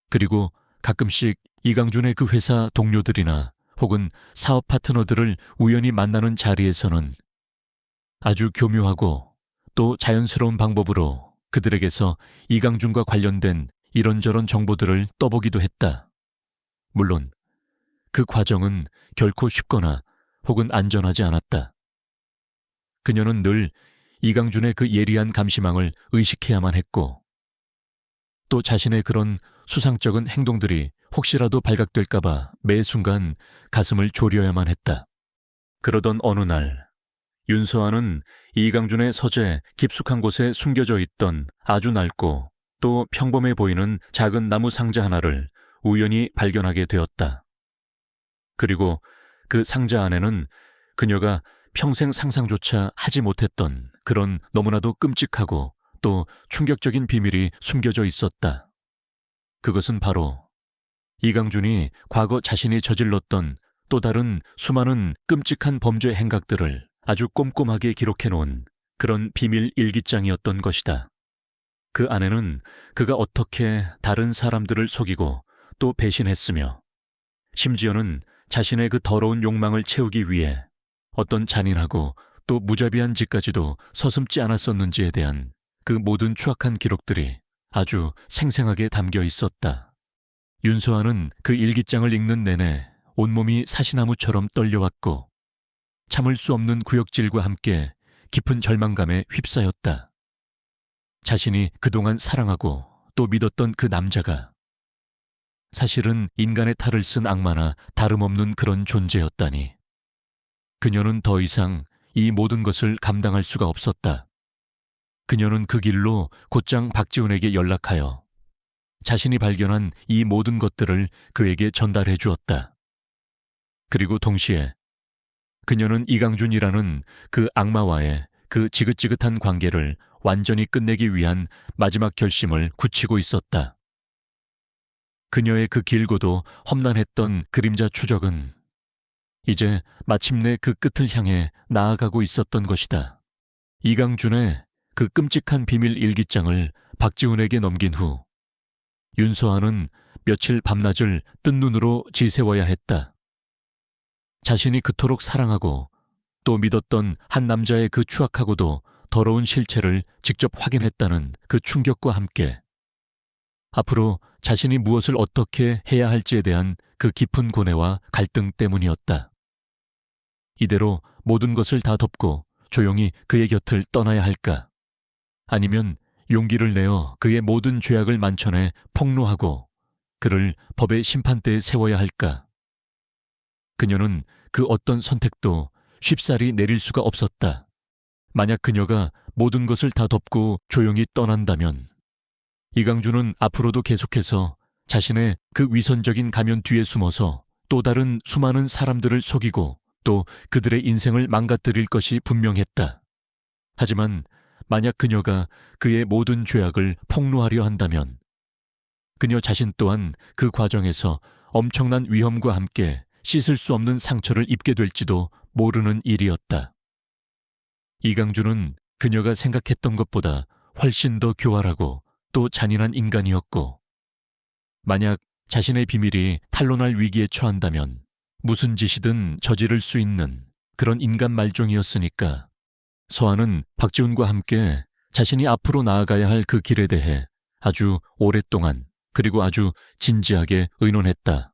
그리고 가끔씩 이강준의 그 회사 동료들이나 혹은 사업 파트너들을 우연히 만나는 자리에서는 아주 교묘하고 또 자연스러운 방법으로 그들에게서 이강준과 관련된 이런저런 정보들을 떠보기도 했다. 물론 그 과정은 결코 쉽거나 혹은 안전하지 않았다. 그녀는 늘 이강준의 그 예리한 감시망을 의식해야만 했고 또 자신의 그런 수상쩍은 행동들이 혹시라도 발각될까봐 매 순간 가슴을 졸여야만 했다. 그러던 어느 날 윤서아는 이강준의 서재 깊숙한 곳에 숨겨져 있던 아주 낡고 또 평범해 보이는 작은 나무 상자 하나를 우연히 발견하게 되었다. 그리고 그 상자 안에는 그녀가 평생 상상조차 하지 못했던 그런 너무나도 끔찍하고 또 충격적인 비밀이 숨겨져 있었다. 그것은 바로 이강준이 과거 자신이 저질렀던 또 다른 수많은 끔찍한 범죄 행각들을 아주 꼼꼼하게 기록해놓은 그런 비밀 일기장이었던 것이다. 그 안에는 그가 어떻게 다른 사람들을 속이고 또 배신했으며 심지어는 자신의 그 더러운 욕망을 채우기 위해 어떤 잔인하고 또 무자비한 짓까지도 서슴지 않았었는지에 대한 그 모든 추악한 기록들이 아주 생생하게 담겨 있었다. 윤서아는 그 일기장을 읽는 내내 온몸이 사시나무처럼 떨려왔고 참을 수 없는 구역질과 함께 깊은 절망감에 휩싸였다. 자신이 그동안 사랑하고 또 믿었던 그 남자가 사실은 인간의 탈을 쓴 악마나 다름없는 그런 존재였다니. 그녀는 더 이상 이 모든 것을 감당할 수가 없었다. 그녀는 그 길로 곧장 박지훈에게 연락하여 자신이 발견한 이 모든 것들을 그에게 전달해 주었다. 그리고 동시에 그녀는 이강준이라는 그 악마와의 그 지긋지긋한 관계를 완전히 끝내기 위한 마지막 결심을 굳히고 있었다. 그녀의 그 길고도 험난했던 그림자 추적은 이제 마침내 그 끝을 향해 나아가고 있었던 것이다. 이강준의 그 끔찍한 비밀 일기장을 박지훈에게 넘긴 후 윤서아는 며칠 밤낮을 뜬 눈으로 지새워야 했다. 자신이 그토록 사랑하고 또 믿었던 한 남자의 그 추악하고도 더러운 실체를 직접 확인했다는 그 충격과 함께 앞으로 자신이 무엇을 어떻게 해야 할지에 대한 그 깊은 고뇌와 갈등 때문이었다. 이대로 모든 것을 다 덮고 조용히 그의 곁을 떠나야 할까? 아니면 용기를 내어 그의 모든 죄악을 만천해 폭로하고 그를 법의 심판대에 세워야 할까? 그녀는 그 어떤 선택도 쉽사리 내릴 수가 없었다. 만약 그녀가 모든 것을 다 덮고 조용히 떠난다면 이강준은 앞으로도 계속해서 자신의 그 위선적인 가면 뒤에 숨어서 또 다른 수많은 사람들을 속이고 또 그들의 인생을 망가뜨릴 것이 분명했다. 하지만 만약 그녀가 그의 모든 죄악을 폭로하려 한다면 그녀 자신 또한 그 과정에서 엄청난 위험과 함께 씻을 수 없는 상처를 입게 될지도 모르는 일이었다. 이강준은 그녀가 생각했던 것보다 훨씬 더 교활하고 또 잔인한 인간이었고 만약 자신의 비밀이 탄로날 위기에 처한다면 무슨 짓이든 저지를 수 있는 그런 인간 말종이었으니까 서아는 박지훈과 함께 자신이 앞으로 나아가야 할 그 길에 대해 아주 오랫동안 그리고 아주 진지하게 의논했다.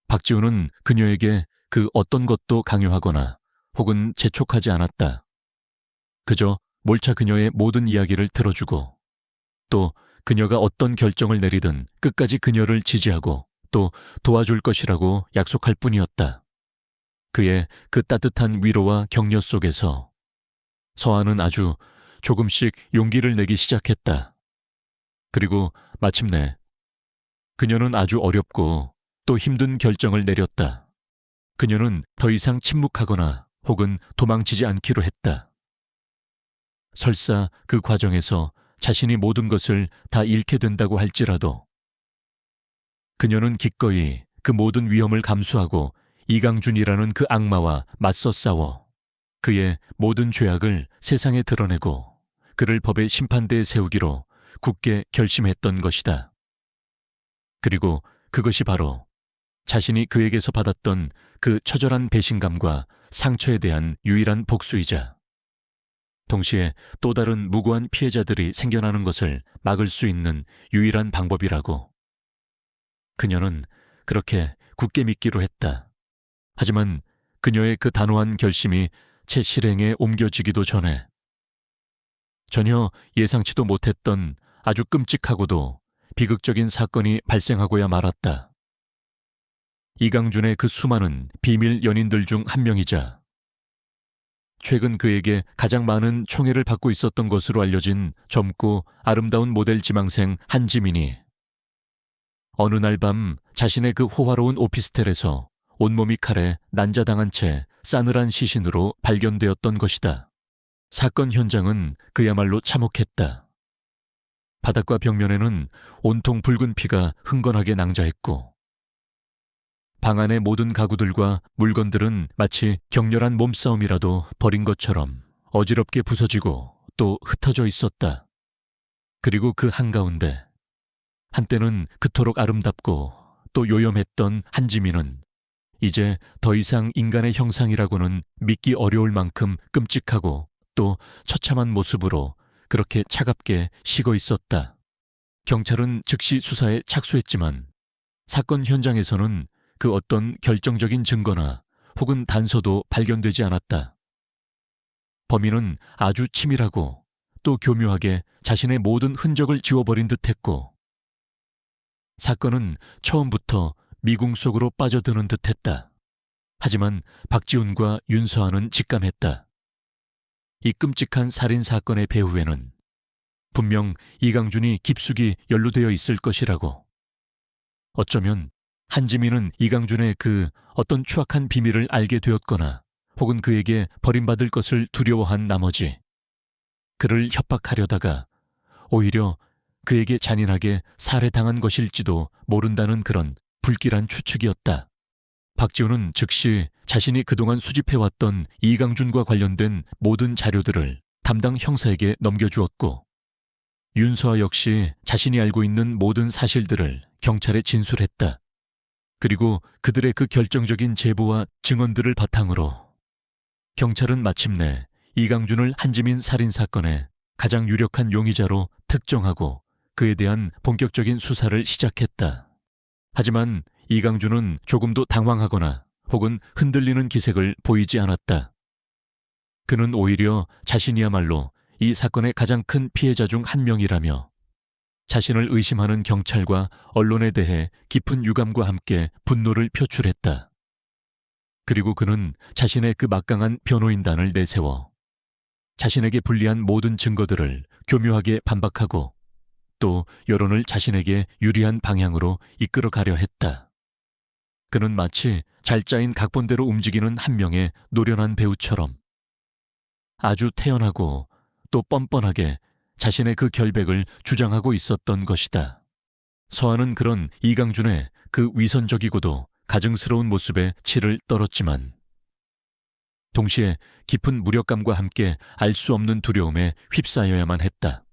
박지훈은 그녀에게 그 어떤 것도 강요하거나 혹은 재촉하지 않았다. 그저 몰차 그녀의 모든 이야기를 들어주고 또 그녀가 어떤 결정을 내리든 끝까지 그녀를 지지하고 또 도와줄 것이라고 약속할 뿐이었다. 그의 그 따뜻한 위로와 격려 속에서 서아는 아주 조금씩 용기를 내기 시작했다. 그리고 마침내 그녀는 아주 어렵고 또 힘든 결정을 내렸다. 그녀는 더 이상 침묵하거나 혹은 도망치지 않기로 했다. 설사 그 과정에서 자신이 모든 것을 다 잃게 된다고 할지라도 그녀는 기꺼이 그 모든 위험을 감수하고 이강준이라는 그 악마와 맞서 싸워 그의 모든 죄악을 세상에 드러내고 그를 법의 심판대에 세우기로 굳게 결심했던 것이다. 그리고 그것이 바로 자신이 그에게서 받았던 그 처절한 배신감과 상처에 대한 유일한 복수이자 동시에 또 다른 무고한 피해자들이 생겨나는 것을 막을 수 있는 유일한 방법이라고. 그녀는 그렇게 굳게 믿기로 했다. 하지만 그녀의 그 단호한 결심이 채 실행에 옮겨지기도 전에 전혀 예상치도 못했던 아주 끔찍하고도 비극적인 사건이 발생하고야 말았다. 이강준의 그 수많은 비밀 연인들 중 한 명이자 최근 그에게 가장 많은 총애를 받고 있었던 것으로 알려진 젊고 아름다운 모델 지망생 한지민이 어느 날 밤 자신의 그 호화로운 오피스텔에서 온몸이 칼에 난자당한 채 싸늘한 시신으로 발견되었던 것이다. 사건 현장은 그야말로 참혹했다. 바닥과 벽면에는 온통 붉은 피가 흥건하게 낭자했고 방 안의 모든 가구들과 물건들은 마치 격렬한 몸싸움이라도 벌인 것처럼 어지럽게 부서지고 또 흩어져 있었다. 그리고 그 한가운데 한때는 그토록 아름답고 또 요염했던 한지민은 이제 더 이상 인간의 형상이라고는 믿기 어려울 만큼 끔찍하고 또 처참한 모습으로 그렇게 차갑게 식어 있었다. 경찰은 즉시 수사에 착수했지만 사건 현장에서는 그 어떤 결정적인 증거나 혹은 단서도 발견되지 않았다. 범인은 아주 치밀하고 또 교묘하게 자신의 모든 흔적을 지워버린 듯했고 사건은 처음부터 미궁 속으로 빠져드는 듯했다. 하지만 박지훈과 윤서아는 직감했다. 이 끔찍한 살인사건의 배후에는 분명 이강준이 깊숙이 연루되어 있을 것이라고. 어쩌면 한지민은 이강준의 그 어떤 추악한 비밀을 알게 되었거나 혹은 그에게 버림받을 것을 두려워한 나머지 그를 협박하려다가 오히려 그에게 잔인하게 살해당한 것일지도 모른다는 그런 불길한 추측이었다. 박지훈은 즉시 자신이 그동안 수집해왔던 이강준과 관련된 모든 자료들을 담당 형사에게 넘겨주었고 윤서아 역시 자신이 알고 있는 모든 사실들을 경찰에 진술했다. 그리고 그들의 그 결정적인 제보와 증언들을 바탕으로 경찰은 마침내 이강준을 한지민 살인사건의 가장 유력한 용의자로 특정하고 그에 대한 본격적인 수사를 시작했다. 하지만 이강준은 조금도 당황하거나 혹은 흔들리는 기색을 보이지 않았다. 그는 오히려 자신이야말로 이 사건의 가장 큰 피해자 중 한 명이라며 자신을 의심하는 경찰과 언론에 대해 깊은 유감과 함께 분노를 표출했다. 그리고 그는 자신의 그 막강한 변호인단을 내세워 자신에게 불리한 모든 증거들을 교묘하게 반박하고 또 여론을 자신에게 유리한 방향으로 이끌어가려 했다. 그는 마치 잘 짜인 각본대로 움직이는 한 명의 노련한 배우처럼 아주 태연하고 또 뻔뻔하게 자신의 그 결백을 주장하고 있었던 것이다. 서아는 그런 이강준의 그 위선적이고도 가증스러운 모습에 치를 떨었지만 동시에 깊은 무력감과 함께 알 수 없는 두려움에 휩싸여야만 했다.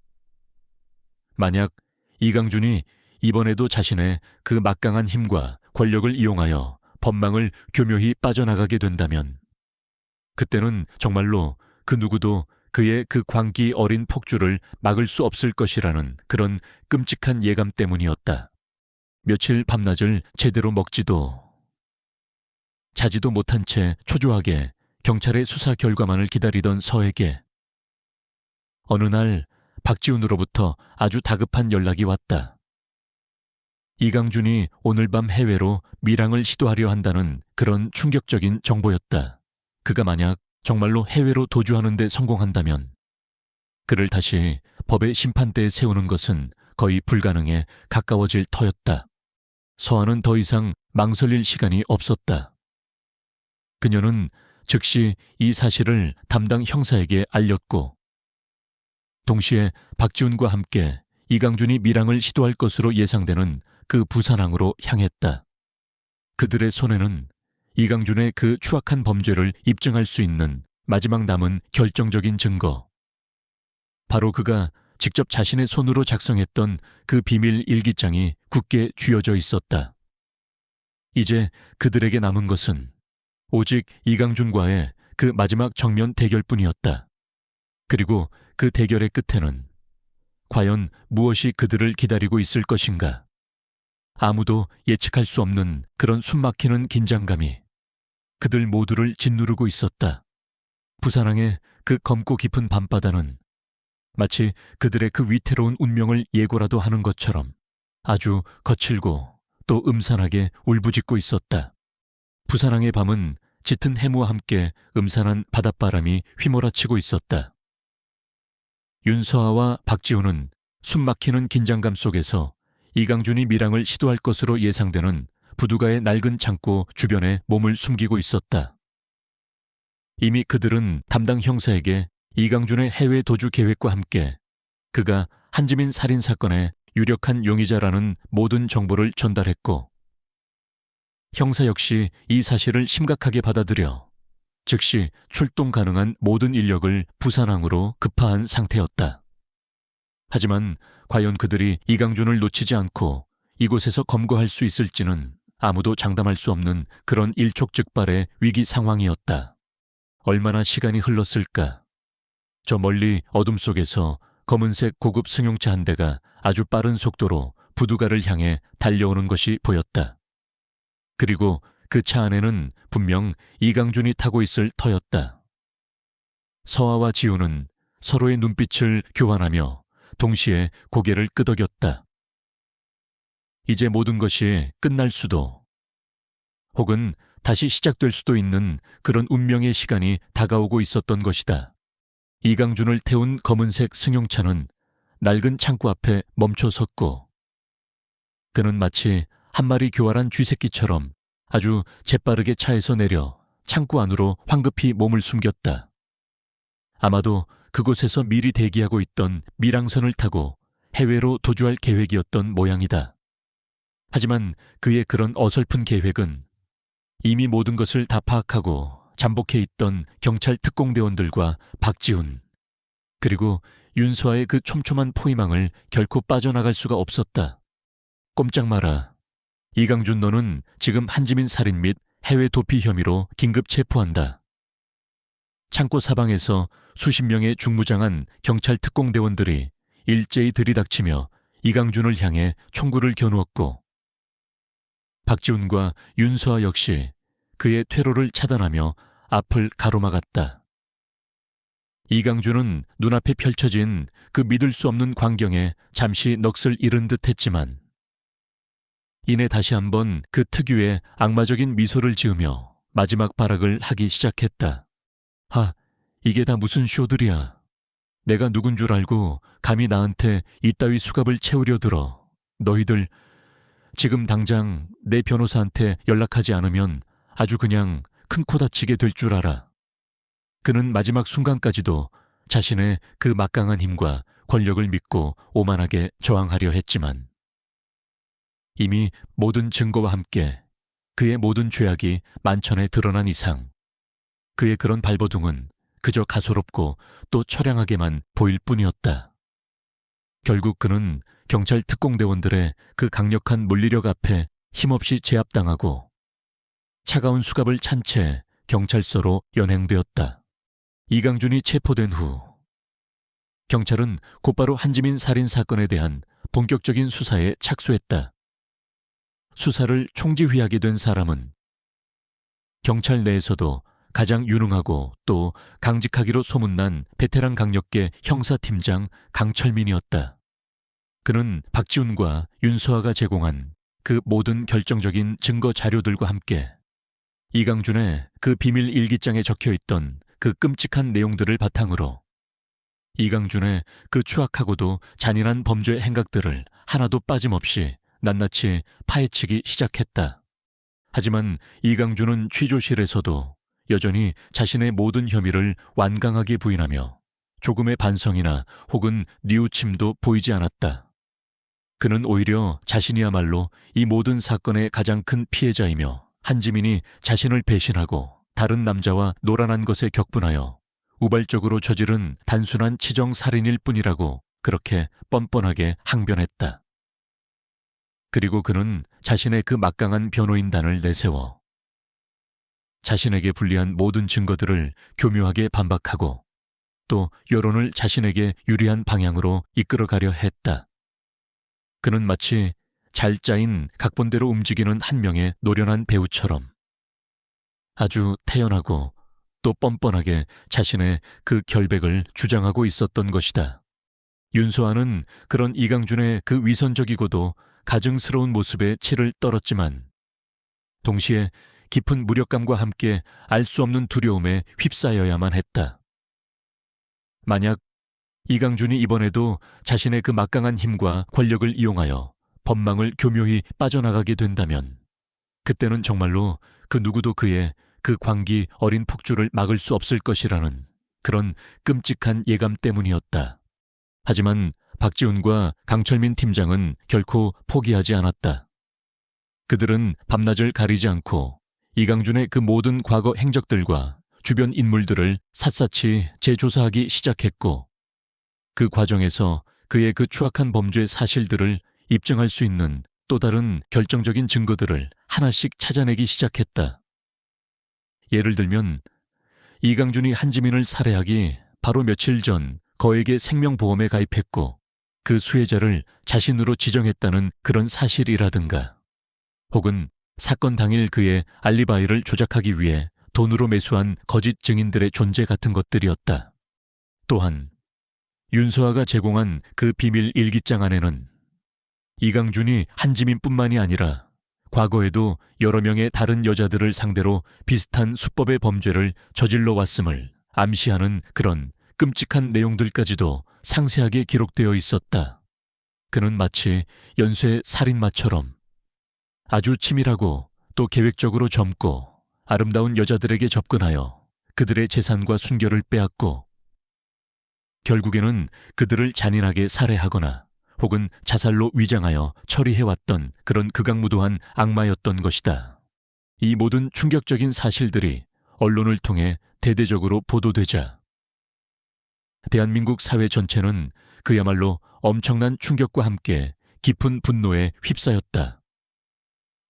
만약 이강준이 이번에도 자신의 그 막강한 힘과 권력을 이용하여 법망을 교묘히 빠져나가게 된다면 그때는 정말로 그 누구도 그의 그 광기 어린 폭주를 막을 수 없을 것이라는 그런 끔찍한 예감 때문이었다. 며칠 밤낮을 제대로 먹지도 자지도 못한 채 초조하게 경찰의 수사 결과만을 기다리던 서에게 어느 날 박지훈으로부터 아주 다급한 연락이 왔다. 이강준이 오늘 밤 해외로 밀항을 시도하려 한다는 그런 충격적인 정보였다. 그가 만약 정말로 해외로 도주하는 데 성공한다면 그를 다시 법의 심판대에 세우는 것은 거의 불가능에 가까워질 터였다. 서아는 더 이상 망설일 시간이 없었다. 그녀는 즉시 이 사실을 담당 형사에게 알렸고 동시에 박지훈과 함께 이강준이 밀항을 시도할 것으로 예상되는 그 부산항으로 향했다. 그들의 손에는 이강준의 그 추악한 범죄를 입증할 수 있는 마지막 남은 결정적인 증거. 바로 그가 직접 자신의 손으로 작성했던 그 비밀 일기장이 굳게 쥐어져 있었다. 이제 그들에게 남은 것은 오직 이강준과의 그 마지막 정면 대결뿐이었다. 그리고 그 대결의 끝에는 과연 무엇이 그들을 기다리고 있을 것인가? 아무도 예측할 수 없는 그런 숨막히는 긴장감이 그들 모두를 짓누르고 있었다. 부산항의 그 검고 깊은 밤바다는 마치 그들의 그 위태로운 운명을 예고라도 하는 것처럼 아주 거칠고 또 음산하게 울부짖고 있었다. 부산항의 밤은 짙은 해무와 함께 음산한 바닷바람이 휘몰아치고 있었다. 윤서아와 박지훈은 숨막히는 긴장감 속에서 이강준이 밀항을 시도할 것으로 예상되는 부두가의 낡은 창고 주변에 몸을 숨기고 있었다. 이미 그들은 담당 형사에게 이강준의 해외 도주 계획과 함께 그가 한지민 살인 사건의 유력한 용의자라는 모든 정보를 전달했고, 형사 역시 이 사실을 심각하게 받아들여 즉시 출동 가능한 모든 인력을 부산항으로 급파한 상태였다. 하지만 과연 그들이 이강준을 놓치지 않고 이곳에서 검거할 수 있을지는 아무도 장담할 수 없는 그런 일촉즉발의 위기 상황이었다. 얼마나 시간이 흘렀을까? 저 멀리 어둠 속에서 검은색 고급 승용차 한 대가 아주 빠른 속도로 부두가를 향해 달려오는 것이 보였다. 그리고 그 차 안에는 분명 이강준이 타고 있을 터였다. 서아와 지우는 서로의 눈빛을 교환하며 동시에 고개를 끄덕였다. 이제 모든 것이 끝날 수도, 혹은 다시 시작될 수도 있는 그런 운명의 시간이 다가오고 있었던 것이다. 이강준을 태운 검은색 승용차는 낡은 창고 앞에 멈춰 섰고, 그는 마치 한 마리 교활한 쥐새끼처럼 아주 재빠르게 차에서 내려 창고 안으로 황급히 몸을 숨겼다. 아마도 그곳에서 미리 대기하고 있던 밀항선을 타고 해외로 도주할 계획이었던 모양이다. 하지만 그의 그런 어설픈 계획은 이미 모든 것을 다 파악하고 잠복해 있던 경찰 특공대원들과 박지훈, 그리고 윤수아의 그 촘촘한 포위망을 결코 빠져나갈 수가 없었다. 꼼짝 마라. 이강준, 너는 지금 한지민 살인 및 해외 도피 혐의로 긴급 체포한다. 창고 사방에서 수십 명의 중무장한 경찰 특공대원들이 일제히 들이닥치며 이강준을 향해 총구를 겨누었고, 박지훈과 윤수아 역시 그의 퇴로를 차단하며 앞을 가로막았다. 이강준은 눈앞에 펼쳐진 그 믿을 수 없는 광경에 잠시 넋을 잃은 듯 했지만, 이내 다시 한번 그 특유의 악마적인 미소를 지으며 마지막 발악을 하기 시작했다. 이게 다 무슨 쇼들이야. 내가 누군 줄 알고 감히 나한테 이따위 수갑을 채우려 들어. 너희들 지금 당장 내 변호사한테 연락하지 않으면 아주 그냥 큰 코 다치게 될 줄 알아. 그는 마지막 순간까지도 자신의 그 막강한 힘과 권력을 믿고 오만하게 저항하려 했지만, 이미 모든 증거와 함께 그의 모든 죄악이 만천에 드러난 이상 그의 그런 발버둥은 그저 가소롭고 또 처량하게만 보일 뿐이었다. 결국 그는 경찰 특공대원들의 그 강력한 물리력 앞에 힘없이 제압당하고 차가운 수갑을 찬 채 경찰서로 연행되었다. 이강준이 체포된 후 경찰은 곧바로 한지민 살인 사건에 대한 본격적인 수사에 착수했다. 수사를 총지휘하게 된 사람은 경찰 내에서도 가장 유능하고 또 강직하기로 소문난 베테랑 강력계 형사팀장 강철민이었다. 그는 박지훈과 윤수아가 제공한 그 모든 결정적인 증거 자료들과 함께 이강준의 그 비밀 일기장에 적혀있던 그 끔찍한 내용들을 바탕으로 이강준의 그 추악하고도 잔인한 범죄 행각들을 하나도 빠짐없이 낱낱이 파헤치기 시작했다. 하지만 이강준은 취조실에서도 여전히 자신의 모든 혐의를 완강하게 부인하며 조금의 반성이나 혹은 뉘우침도 보이지 않았다. 그는 오히려 자신이야말로 이 모든 사건의 가장 큰 피해자이며 한지민이 자신을 배신하고 다른 남자와 노란한 것에 격분하여 우발적으로 저지른 단순한 치정살인일 뿐이라고 그렇게 뻔뻔하게 항변했다. 그리고 그는 자신의 그 막강한 변호인단을 내세워 자신에게 불리한 모든 증거들을 교묘하게 반박하고 또 여론을 자신에게 유리한 방향으로 이끌어가려 했다. 그는 마치 잘 짜인 각본대로 움직이는 한 명의 노련한 배우처럼 아주 태연하고 또 뻔뻔하게 자신의 그 결백을 주장하고 있었던 것이다. 윤수아는 그런 이강준의 그 위선적이고도 가증스러운 모습에 치를 떨었지만 동시에 깊은 무력감과 함께 알 수 없는 두려움에 휩싸여야만 했다. 만약 이강준이 이번에도 자신의 그 막강한 힘과 권력을 이용하여 법망을 교묘히 빠져나가게 된다면 그때는 정말로 그 누구도 그의 그 광기 어린 폭주를 막을 수 없을 것이라는 그런 끔찍한 예감 때문이었다. 하지만 박지훈과 강철민 팀장은 결코 포기하지 않았다. 그들은 밤낮을 가리지 않고 이강준의 그 모든 과거 행적들과 주변 인물들을 샅샅이 재조사하기 시작했고, 그 과정에서 그의 그 추악한 범죄의 사실들을 입증할 수 있는 또 다른 결정적인 증거들을 하나씩 찾아내기 시작했다. 예를 들면 이강준이 한지민을 살해하기 바로 며칠 전 거액의 생명보험에 가입했고 그 수혜자를 자신으로 지정했다는 그런 사실이라든가, 혹은 사건 당일 그의 알리바이를 조작하기 위해 돈으로 매수한 거짓 증인들의 존재 같은 것들이었다. 또한 윤서아가 제공한 그 비밀 일기장 안에는 이강준이 한지민뿐만이 아니라 과거에도 여러 명의 다른 여자들을 상대로 비슷한 수법의 범죄를 저질러 왔음을 암시하는 그런 끔찍한 내용들까지도 상세하게 기록되어 있었다. 그는 마치 연쇄 살인마처럼 아주 치밀하고 또 계획적으로 젊고 아름다운 여자들에게 접근하여 그들의 재산과 순결을 빼앗고 결국에는 그들을 잔인하게 살해하거나 혹은 자살로 위장하여 처리해왔던 그런 극악무도한 악마였던 것이다. 이 모든 충격적인 사실들이 언론을 통해 대대적으로 보도되자 대한민국 사회 전체는 그야말로 엄청난 충격과 함께 깊은 분노에 휩싸였다.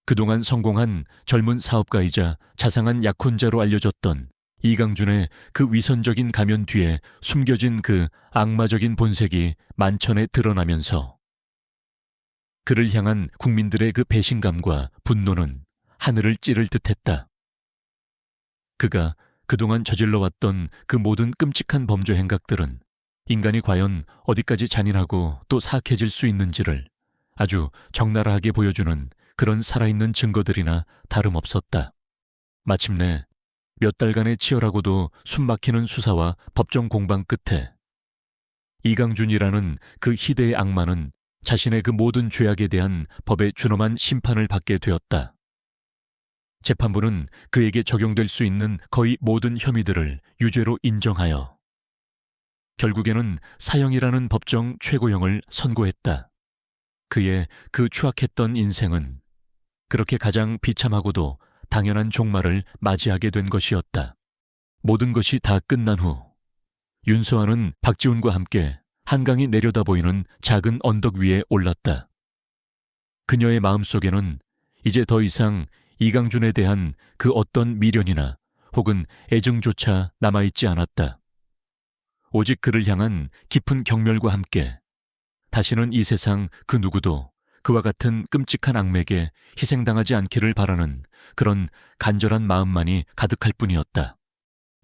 그동안 성공한 젊은 사업가이자 자상한 약혼자로 알려졌던 이강준의 그 위선적인 가면 뒤에 숨겨진 그 악마적인 본색이 만천에 드러나면서 그를 향한 국민들의 그 배신감과 분노는 하늘을 찌를 듯했다. 그가 그동안 저질러왔던 그 모든 끔찍한 범죄 행각들은 인간이 과연 어디까지 잔인하고 또 사악해질 수 있는지를 아주 적나라하게 보여주는 그런 살아있는 증거들이나 다름없었다. 마침내 몇 달간의 치열하고도 숨막히는 수사와 법정 공방 끝에 이강준이라는 그 희대의 악마는 자신의 그 모든 죄악에 대한 법의 준엄한 심판을 받게 되었다. 재판부는 그에게 적용될 수 있는 거의 모든 혐의들을 유죄로 인정하여 결국에는 사형이라는 법정 최고형을 선고했다. 그의 그 추악했던 인생은 그렇게 가장 비참하고도 당연한 종말을 맞이하게 된 것이었다. 모든 것이 다 끝난 후 윤서아는 박지훈과 함께 한강이 내려다 보이는 작은 언덕 위에 올랐다. 그녀의 마음속에는 이제 더 이상 이강준에 대한 그 어떤 미련이나 혹은 애정조차 남아있지 않았다. 오직 그를 향한 깊은 경멸과 함께 다시는 이 세상 그 누구도 그와 같은 끔찍한 악맥에 희생당하지 않기를 바라는 그런 간절한 마음만이 가득할 뿐이었다.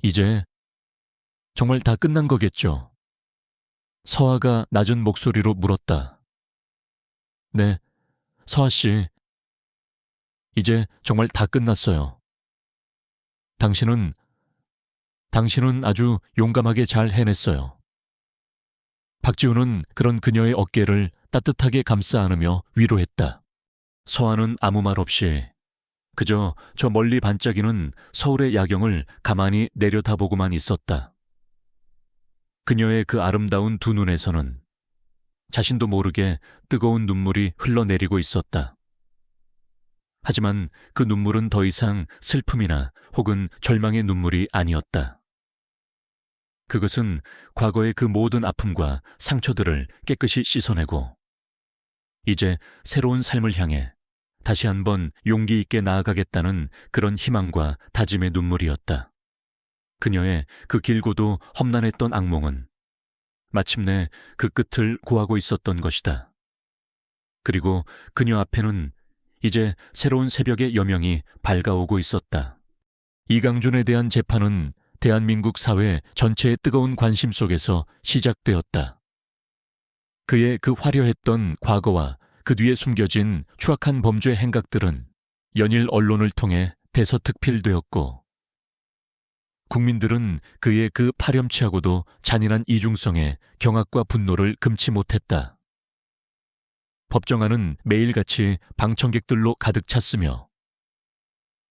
이제 정말 다 끝난 거겠죠? 서아가 낮은 목소리로 물었다. 네, 서아 씨. 이제 정말 다 끝났어요. 당신은 아주 용감하게 잘 해냈어요. 박지훈은 그런 그녀의 어깨를 따뜻하게 감싸 안으며 위로했다. 서아는 아무 말 없이 그저 저 멀리 반짝이는 서울의 야경을 가만히 내려다보고만 있었다. 그녀의 그 아름다운 두 눈에서는 자신도 모르게 뜨거운 눈물이 흘러내리고 있었다. 하지만 그 눈물은 더 이상 슬픔이나 혹은 절망의 눈물이 아니었다. 그것은 과거의 그 모든 아픔과 상처들을 깨끗이 씻어내고 이제 새로운 삶을 향해 다시 한번 용기 있게 나아가겠다는 그런 희망과 다짐의 눈물이었다. 그녀의 그 길고도 험난했던 악몽은 마침내 그 끝을 고하고 있었던 것이다. 그리고 그녀 앞에는 이제 새로운 새벽의 여명이 밝아오고 있었다. 이강준에 대한 재판은 대한민국 사회 전체의 뜨거운 관심 속에서 시작되었다. 그의 그 화려했던 과거와 그 뒤에 숨겨진 추악한 범죄 행각들은 연일 언론을 통해 대서특필되었고 국민들은 그의 그 파렴치하고도 잔인한 이중성에 경악과 분노를 금치 못했다. 법정안은 매일같이 방청객들로 가득 찼으며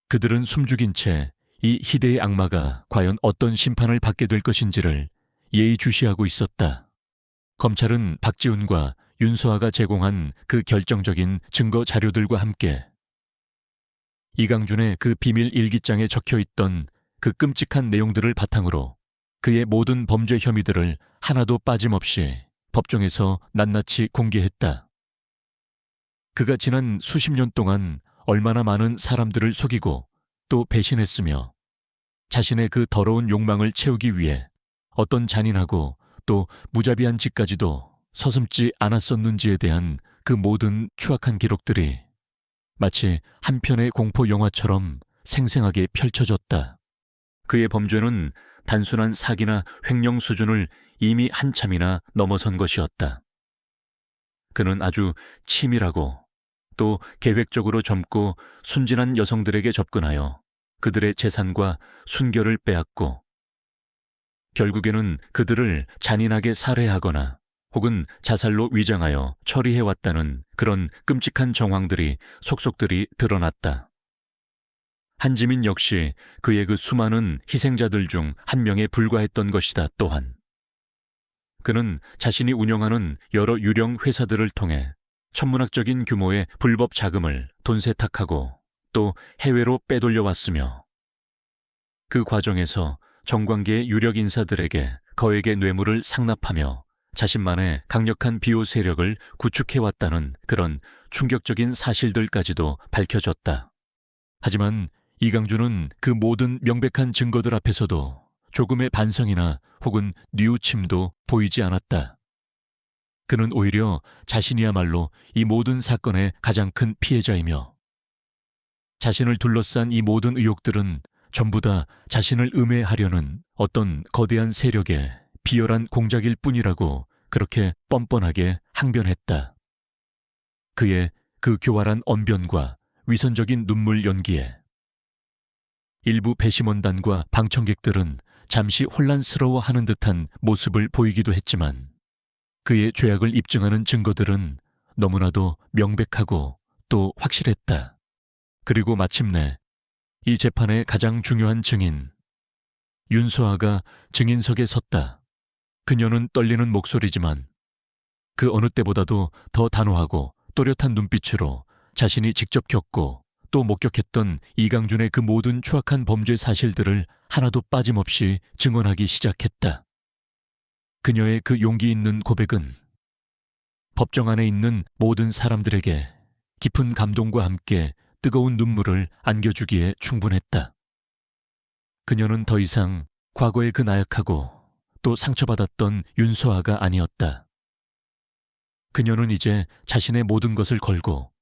그들은 숨죽인 채 이 희대의 악마가 과연 어떤 심판을 받게 될 것인지를 예의주시하고 있었다. 검찰은 박지훈과 윤서아가 제공한 그 결정적인 증거 자료들과 함께 이강준의 그 비밀 일기장에 적혀있던 그 끔찍한 내용들을 바탕으로 그의 모든 범죄 혐의들을 하나도 빠짐없이 법정에서 낱낱이 공개했다. 그가 지난 수십 년 동안 얼마나 많은 사람들을 속이고 또 배신했으며 자신의 그 더러운 욕망을 채우기 위해 어떤 잔인하고 또 무자비한 짓까지도 서슴지 않았었는지에 대한 그 모든 추악한 기록들이 마치 한 편의 공포 영화처럼 생생하게 펼쳐졌다. 그의 범죄는 단순한 사기나 횡령 수준을 이미 한참이나 넘어선 것이었다. 그는 아주 치밀하고 또 계획적으로 젊고 순진한 여성들에게 접근하여 그들의 재산과 순결을 빼앗고 결국에는 그들을 잔인하게 살해하거나 혹은 자살로 위장하여 처리해왔다는 그런 끔찍한 정황들이 속속들이 드러났다. 한지민 역시 그의 그 수많은 희생자들 중 한 명에 불과했던 것이다. 또한 그는 자신이 운영하는 여러 유령 회사들을 통해 천문학적인 규모의 불법 자금을 돈 세탁하고 또 해외로 빼돌려왔으며 그 과정에서 정관계의 유력 인사들에게 거액의 뇌물을 상납하며 자신만의 강력한 비호 세력을 구축해왔다는 그런 충격적인 사실들까지도 밝혀졌다. 하지만 이강준은 그 모든 명백한 증거들 앞에서도 조금의 반성이나 혹은 뉘우침도 보이지 않았다. 그는 오히려 자신이야말로 이 모든 사건의 가장 큰 피해자이며 자신을 둘러싼 이 모든 의혹들은 전부 다 자신을 음해하려는 어떤 거대한 세력의 비열한 공작일 뿐이라고 그렇게 뻔뻔하게 항변했다. 그의 그 교활한 언변과 위선적인 눈물 연기에 일부 배심원단과 방청객들은 잠시 혼란스러워하는 듯한 모습을 보이기도 했지만 그의 죄악을 입증하는 증거들은 너무나도 명백하고 또 확실했다. 그리고 마침내 이 재판의 가장 중요한 증인 윤서아가 증인석에 섰다. 그녀는 떨리는 목소리지만 그 어느 때보다도 더 단호하고 또렷한 눈빛으로 자신이 직접 겪고 또 목격했던 이강준의 그 모든 추악한 범죄 사실들을 하나도 빠짐없이 증언하기 시작했다. 그녀의 그 용기 있는 고백은 법정 안에 있는 모든 사람들에게 깊은 감동과 함께 뜨거운 눈물을 안겨주기에 충분했다. 그녀는 더 이상 과거의 그 나약하고 또 상처받았던 윤서아가 아니었다. 그녀는 이제 자신의 모든 것을 걸고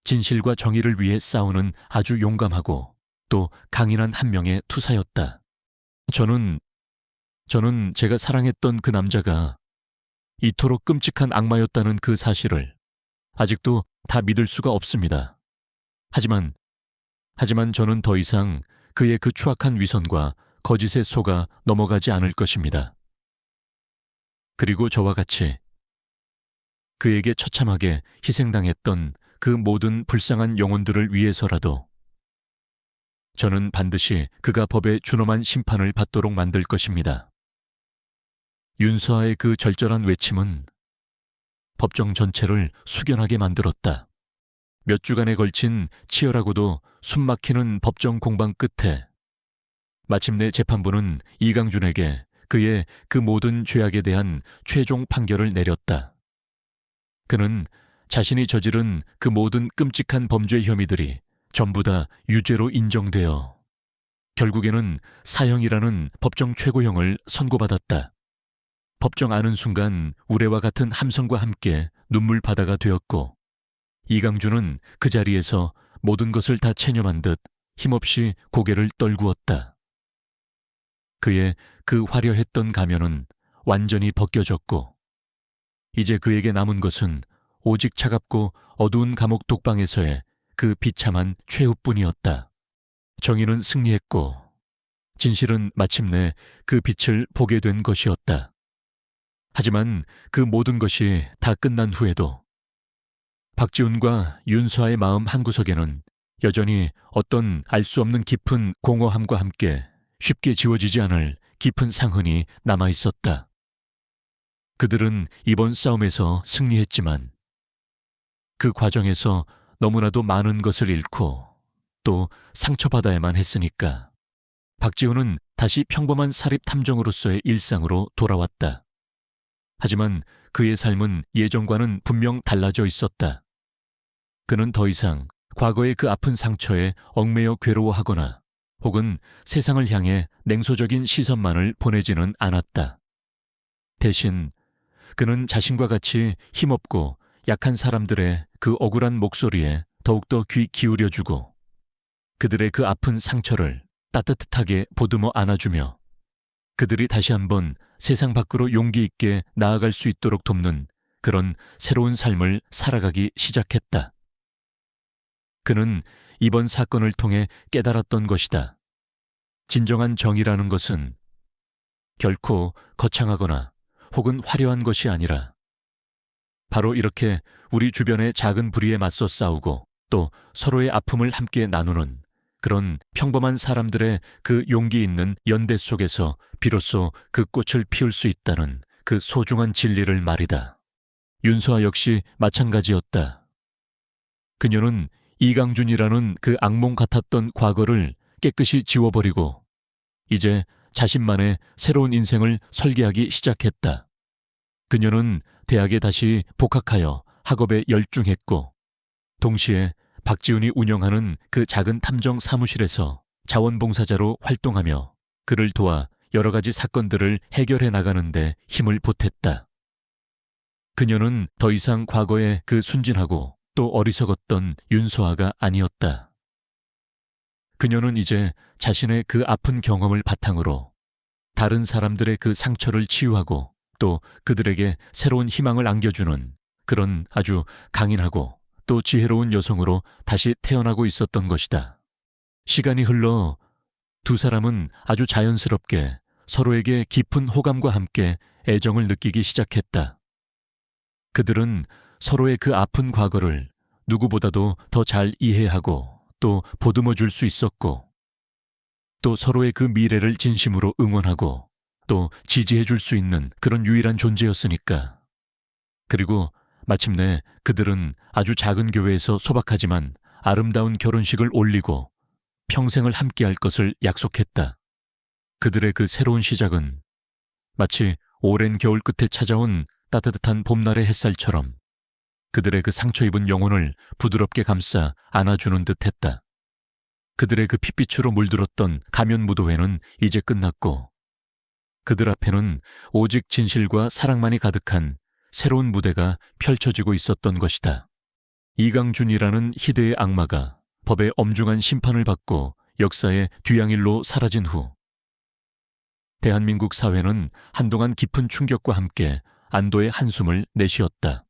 진실과 정의를 위해 싸우는 아주 용감하고 또 강인한 한 명의 투사였다. 저는 제가 사랑했던 그 남자가 이토록 끔찍한 악마였다는 그 사실을 아직도 다 믿을 수가 없습니다. 하지만 저는 더 이상 그의 그 추악한 위선과 거짓에 속아 넘어가지 않을 것입니다. 그리고 저와 같이 그에게 처참하게 희생당했던 그 모든 불쌍한 영혼들을 위해서라도 저는 반드시 그가 법에 준엄한 심판을 받도록 만들 것입니다. 윤서아의 그 절절한 외침은 법정 전체를 숙연하게 만들었다. 몇 주간에 걸친 치열하고도 숨막히는 법정 공방 끝에 마침내 재판부는 이강준에게 그의 그 모든 죄악에 대한 최종 판결을 내렸다. 그는 자신이 저지른 그 모든 끔찍한 범죄 혐의들이 전부 다 유죄로 인정되어 결국에는 사형이라는 법정 최고형을 선고받았다. 법정 아는 순간 우레와 같은 함성과 함께 눈물바다가 되었고 이강준은 그 자리에서 모든 것을 다 체념한 듯 힘없이 고개를 떨구었다. 그의 그 화려했던 가면은 완전히 벗겨졌고 이제 그에게 남은 것은 오직 차갑고 어두운 감옥 독방에서의 그 비참한 최후뿐이었다. 정의는 승리했고 진실은 마침내 그 빛을 보게 된 것이었다. 하지만 그 모든 것이 다 끝난 후에도 박지훈과 윤서아의 마음 한구석에는 여전히 어떤 알 수 없는 깊은 공허함과 함께 쉽게 지워지지 않을 깊은 상흔이 남아있었다. 그들은 이번 싸움에서 승리했지만 그 과정에서 너무나도 많은 것을 잃고 또 상처받아야만 했으니까 박지훈은 다시 평범한 사립 탐정으로서의 일상으로 돌아왔다. 하지만 그의 삶은 예전과는 분명 달라져 있었다. 그는 더 이상 과거의 그 아픈 상처에 얽매여 괴로워하거나 혹은 세상을 향해 냉소적인 시선만을 보내지는 않았다. 대신 그는 자신과 같이 힘없고 약한 사람들의 그 억울한 목소리에 더욱더 귀 기울여주고 그들의 그 아픈 상처를 따뜻하게 보듬어 안아주며 그들이 다시 한번 세상 밖으로 용기 있게 나아갈 수 있도록 돕는 그런 새로운 삶을 살아가기 시작했다. 그는 이번 사건을 통해 깨달았던 것이다. 진정한 정의라는 것은 결코 거창하거나 혹은 화려한 것이 아니라 바로 이렇게 우리 주변의 작은 불의에 맞서 싸우고 또 서로의 아픔을 함께 나누는 그런 평범한 사람들의 그 용기 있는 연대 속에서 비로소 그 꽃을 피울 수 있다는 그 소중한 진리를 말이다. 윤서아 역시 마찬가지였다. 그녀는 이강준이라는 그 악몽 같았던 과거를 깨끗이 지워버리고 이제 자신만의 새로운 인생을 설계하기 시작했다. 그녀는 대학에 다시 복학하여 학업에 열중했고 동시에 박지훈이 운영하는 그 작은 탐정 사무실에서 자원봉사자로 활동하며 그를 도와 여러 가지 사건들을 해결해 나가는데 힘을 보탰다. 그녀는 더 이상 과거의 그 순진하고 또 어리석었던 윤서아가 아니었다. 그녀는 이제 자신의 그 아픈 경험을 바탕으로 다른 사람들의 그 상처를 치유하고 또 그들에게 새로운 희망을 안겨주는 그런 아주 강인하고 또 지혜로운 여성으로 다시 태어나고 있었던 것이다. 시간이 흘러 두 사람은 아주 자연스럽게 서로에게 깊은 호감과 함께 애정을 느끼기 시작했다. 그들은 서로의 그 아픈 과거를 누구보다도 더 잘 이해하고 또 보듬어 줄 수 있었고 또 서로의 그 미래를 진심으로 응원하고 또 지지해 줄 수 있는 그런 유일한 존재였으니까. 그리고 마침내 그들은 아주 작은 교회에서 소박하지만 아름다운 결혼식을 올리고 평생을 함께할 것을 약속했다. 그들의 그 새로운 시작은 마치 오랜 겨울 끝에 찾아온 따뜻한 봄날의 햇살처럼 그들의 그 상처 입은 영혼을 부드럽게 감싸 안아주는 듯했다. 그들의 그 핏빛으로 물들었던 가면무도회는 이제 끝났고 그들 앞에는 오직 진실과 사랑만이 가득한 새로운 무대가 펼쳐지고 있었던 것이다. 이강준이라는 희대의 악마가 법의 엄중한 심판을 받고 역사의 뒤양일로 사라진 후 대한민국 사회는 한동안 깊은 충격과 함께 안도의 한숨을 내쉬었다.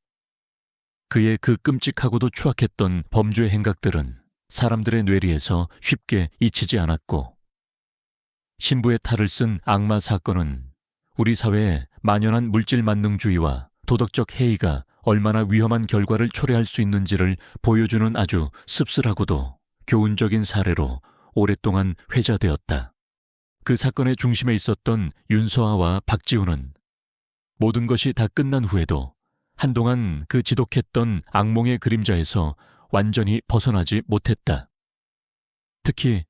그의 그 끔찍하고도 추악했던 범죄 행각들은 사람들의 뇌리에서 쉽게 잊히지 않았고 신부의 탈을 쓴 악마 사건은 우리 사회에 만연한 물질 만능주의와 도덕적 해이가 얼마나 위험한 결과를 초래할 수 있는지를 보여주는 아주 씁쓸하고도 교훈적인 사례로 오랫동안 회자되었다. 그 사건의 중심에 있었던 윤서아와 박지훈은 모든 것이 다 끝난 후에도 한동안 그 지독했던 악몽의 그림자에서 완전히 벗어나지 못했다. 특히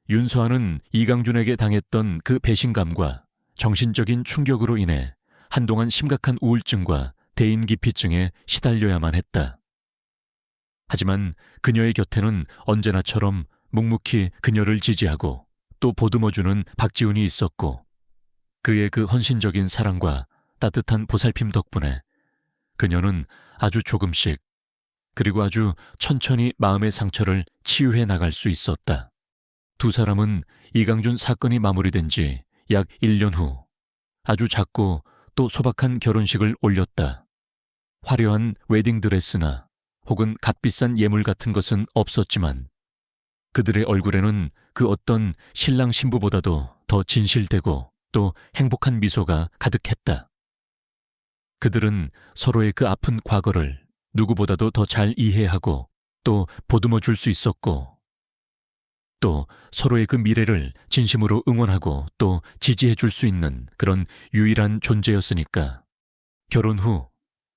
윤서아는 이강준에게 당했던 그 배신감과 정신적인 충격으로 인해 한동안 심각한 우울증과 대인기피증에 시달려야만 했다. 하지만 그녀의 곁에는 언제나처럼 묵묵히 그녀를 지지하고 또 보듬어주는 박지훈이 있었고 그의 그 헌신적인 사랑과 따뜻한 보살핌 덕분에 그녀는 아주 조금씩 그리고 아주 천천히 마음의 상처를 치유해 나갈 수 있었다. 두 사람은 이강준 사건이 마무리된 지 약 1년 후 아주 작고 또 소박한 결혼식을 올렸다. 화려한 웨딩드레스나 혹은 값비싼 예물 같은 것은 없었지만 그들의 얼굴에는 그 어떤 신랑 신부보다도 더 진실되고 또 행복한 미소가 가득했다. 그들은 서로의 그 아픈 과거를 누구보다도 더 잘 이해하고 또 보듬어 줄 수 있었고 또 서로의 그 미래를 진심으로 응원하고 또 지지해 줄 수 있는 그런 유일한 존재였으니까 결혼 후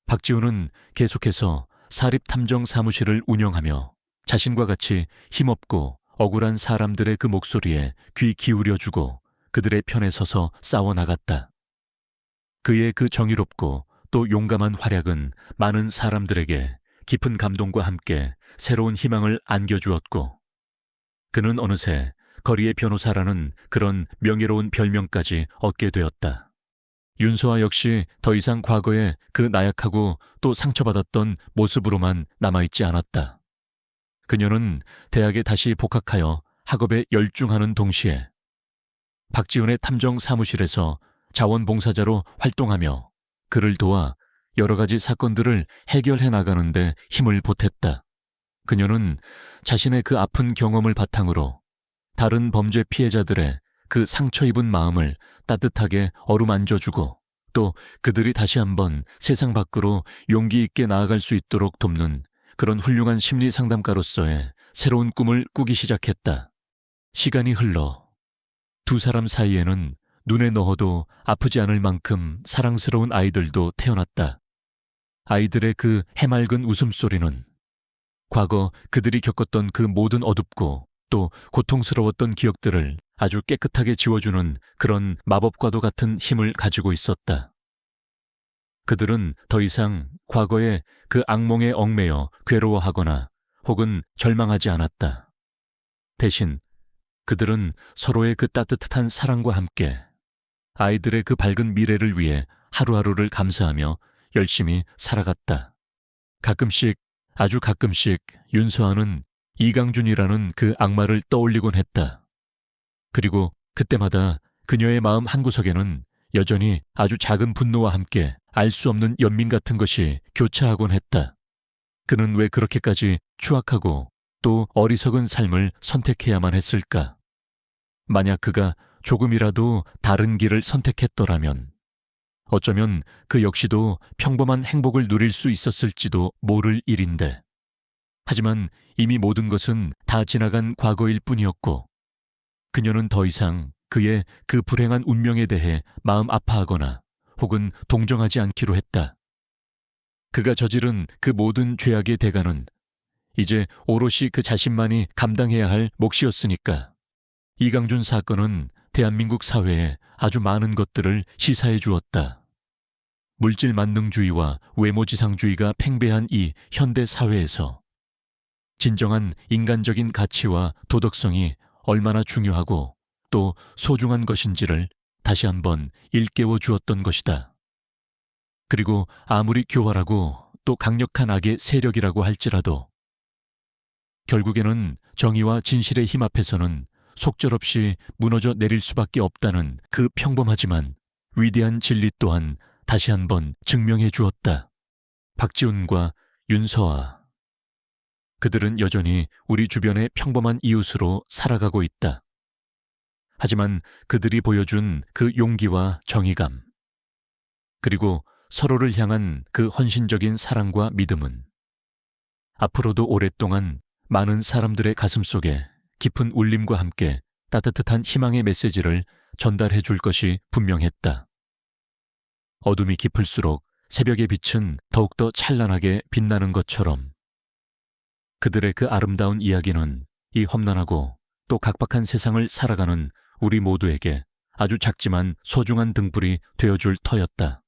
박지훈은 계속해서 사립탐정 사무실을 운영하며 자신과 같이 힘없고 억울한 사람들의 그 목소리에 귀 기울여주고 그들의 편에 서서 싸워나갔다. 그의 그 정의롭고 또 용감한 활약은 많은 사람들에게 깊은 감동과 함께 새로운 희망을 안겨주었고, 그는 어느새 거리의 변호사라는 그런 명예로운 별명까지 얻게 되었다. 윤서아 역시 더 이상 과거에 그 나약하고 또 상처받았던 모습으로만 남아있지 않았다. 그녀는 대학에 다시 복학하여 학업에 열중하는 동시에 박지훈의 탐정 사무실에서 자원봉사자로 활동하며 그를 도와 여러 가지 사건들을 해결해 나가는데 힘을 보탰다. 그녀는 자신의 그 아픈 경험을 바탕으로 다른 범죄 피해자들의 그 상처 입은 마음을 따뜻하게 어루만져주고 또 그들이 다시 한번 세상 밖으로 용기 있게 나아갈 수 있도록 돕는 그런 훌륭한 심리 상담가로서의 새로운 꿈을 꾸기 시작했다. 시간이 흘러 두 사람 사이에는 눈에 넣어도 아프지 않을 만큼 사랑스러운 아이들도 태어났다. 아이들의 그 해맑은 웃음소리는 과거 그들이 겪었던 그 모든 어둡고 또 고통스러웠던 기억들을 아주 깨끗하게 지워주는 그런 마법과도 같은 힘을 가지고 있었다. 그들은 더 이상 과거의 그 악몽에 얽매여 괴로워하거나 혹은 절망하지 않았다. 대신 그들은 서로의 그 따뜻한 사랑과 함께 아이들의 그 밝은 미래를 위해 하루하루를 감사하며 열심히 살아갔다. 가끔씩, 아주 가끔씩 윤서아는 이강준이라는 그 악마를 떠올리곤 했다. 그리고 그때마다 그녀의 마음 한구석에는 여전히 아주 작은 분노와 함께 알 수 없는 연민 같은 것이 교차하곤 했다. 그는 왜 그렇게까지 추악하고 또 어리석은 삶을 선택해야만 했을까? 만약 그가 조금이라도 다른 길을 선택했더라면 어쩌면 그 역시도 평범한 행복을 누릴 수 있었을지도 모를 일인데, 하지만 이미 모든 것은 다 지나간 과거일 뿐이었고 그녀는 더 이상 그의 그 불행한 운명에 대해 마음 아파하거나 혹은 동정하지 않기로 했다. 그가 저지른 그 모든 죄악의 대가는 이제 오롯이 그 자신만이 감당해야 할 몫이었으니까. 이강준 사건은 대한민국 사회에 아주 많은 것들을 시사해 주었다. 물질 만능주의와 외모지상주의가 팽배한 이 현대 사회에서 진정한 인간적인 가치와 도덕성이 얼마나 중요하고 또 소중한 것인지를 다시 한번 일깨워 주었던 것이다. 그리고 아무리 교활하고 또 강력한 악의 세력이라고 할지라도 결국에는 정의와 진실의 힘 앞에서는 속절없이 무너져 내릴 수밖에 없다는 그 평범하지만 위대한 진리 또한 다시 한번 증명해 주었다. 박지훈과 윤서아, 그들은 여전히 우리 주변의 평범한 이웃으로 살아가고 있다. 하지만 그들이 보여준 그 용기와 정의감, 그리고 서로를 향한 그 헌신적인 사랑과 믿음은 앞으로도 오랫동안 많은 사람들의 가슴 속에 깊은 울림과 함께 따뜻한 희망의 메시지를 전달해 줄 것이 분명했다. 어둠이 깊을수록 새벽의 빛은 더욱더 찬란하게 빛나는 것처럼 그들의 그 아름다운 이야기는 이 험난하고 또 각박한 세상을 살아가는 우리 모두에게 아주 작지만 소중한 등불이 되어줄 터였다.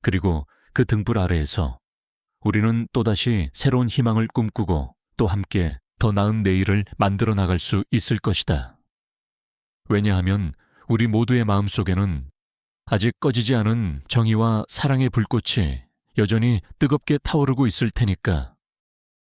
그리고 그 등불 아래에서 우리는 또다시 새로운 희망을 꿈꾸고 또 함께 더 나은 내일을 만들어 나갈 수 있을 것이다. 왜냐하면 우리 모두의 마음속에는 아직 꺼지지 않은 정의와 사랑의 불꽃이 여전히 뜨겁게 타오르고 있을 테니까.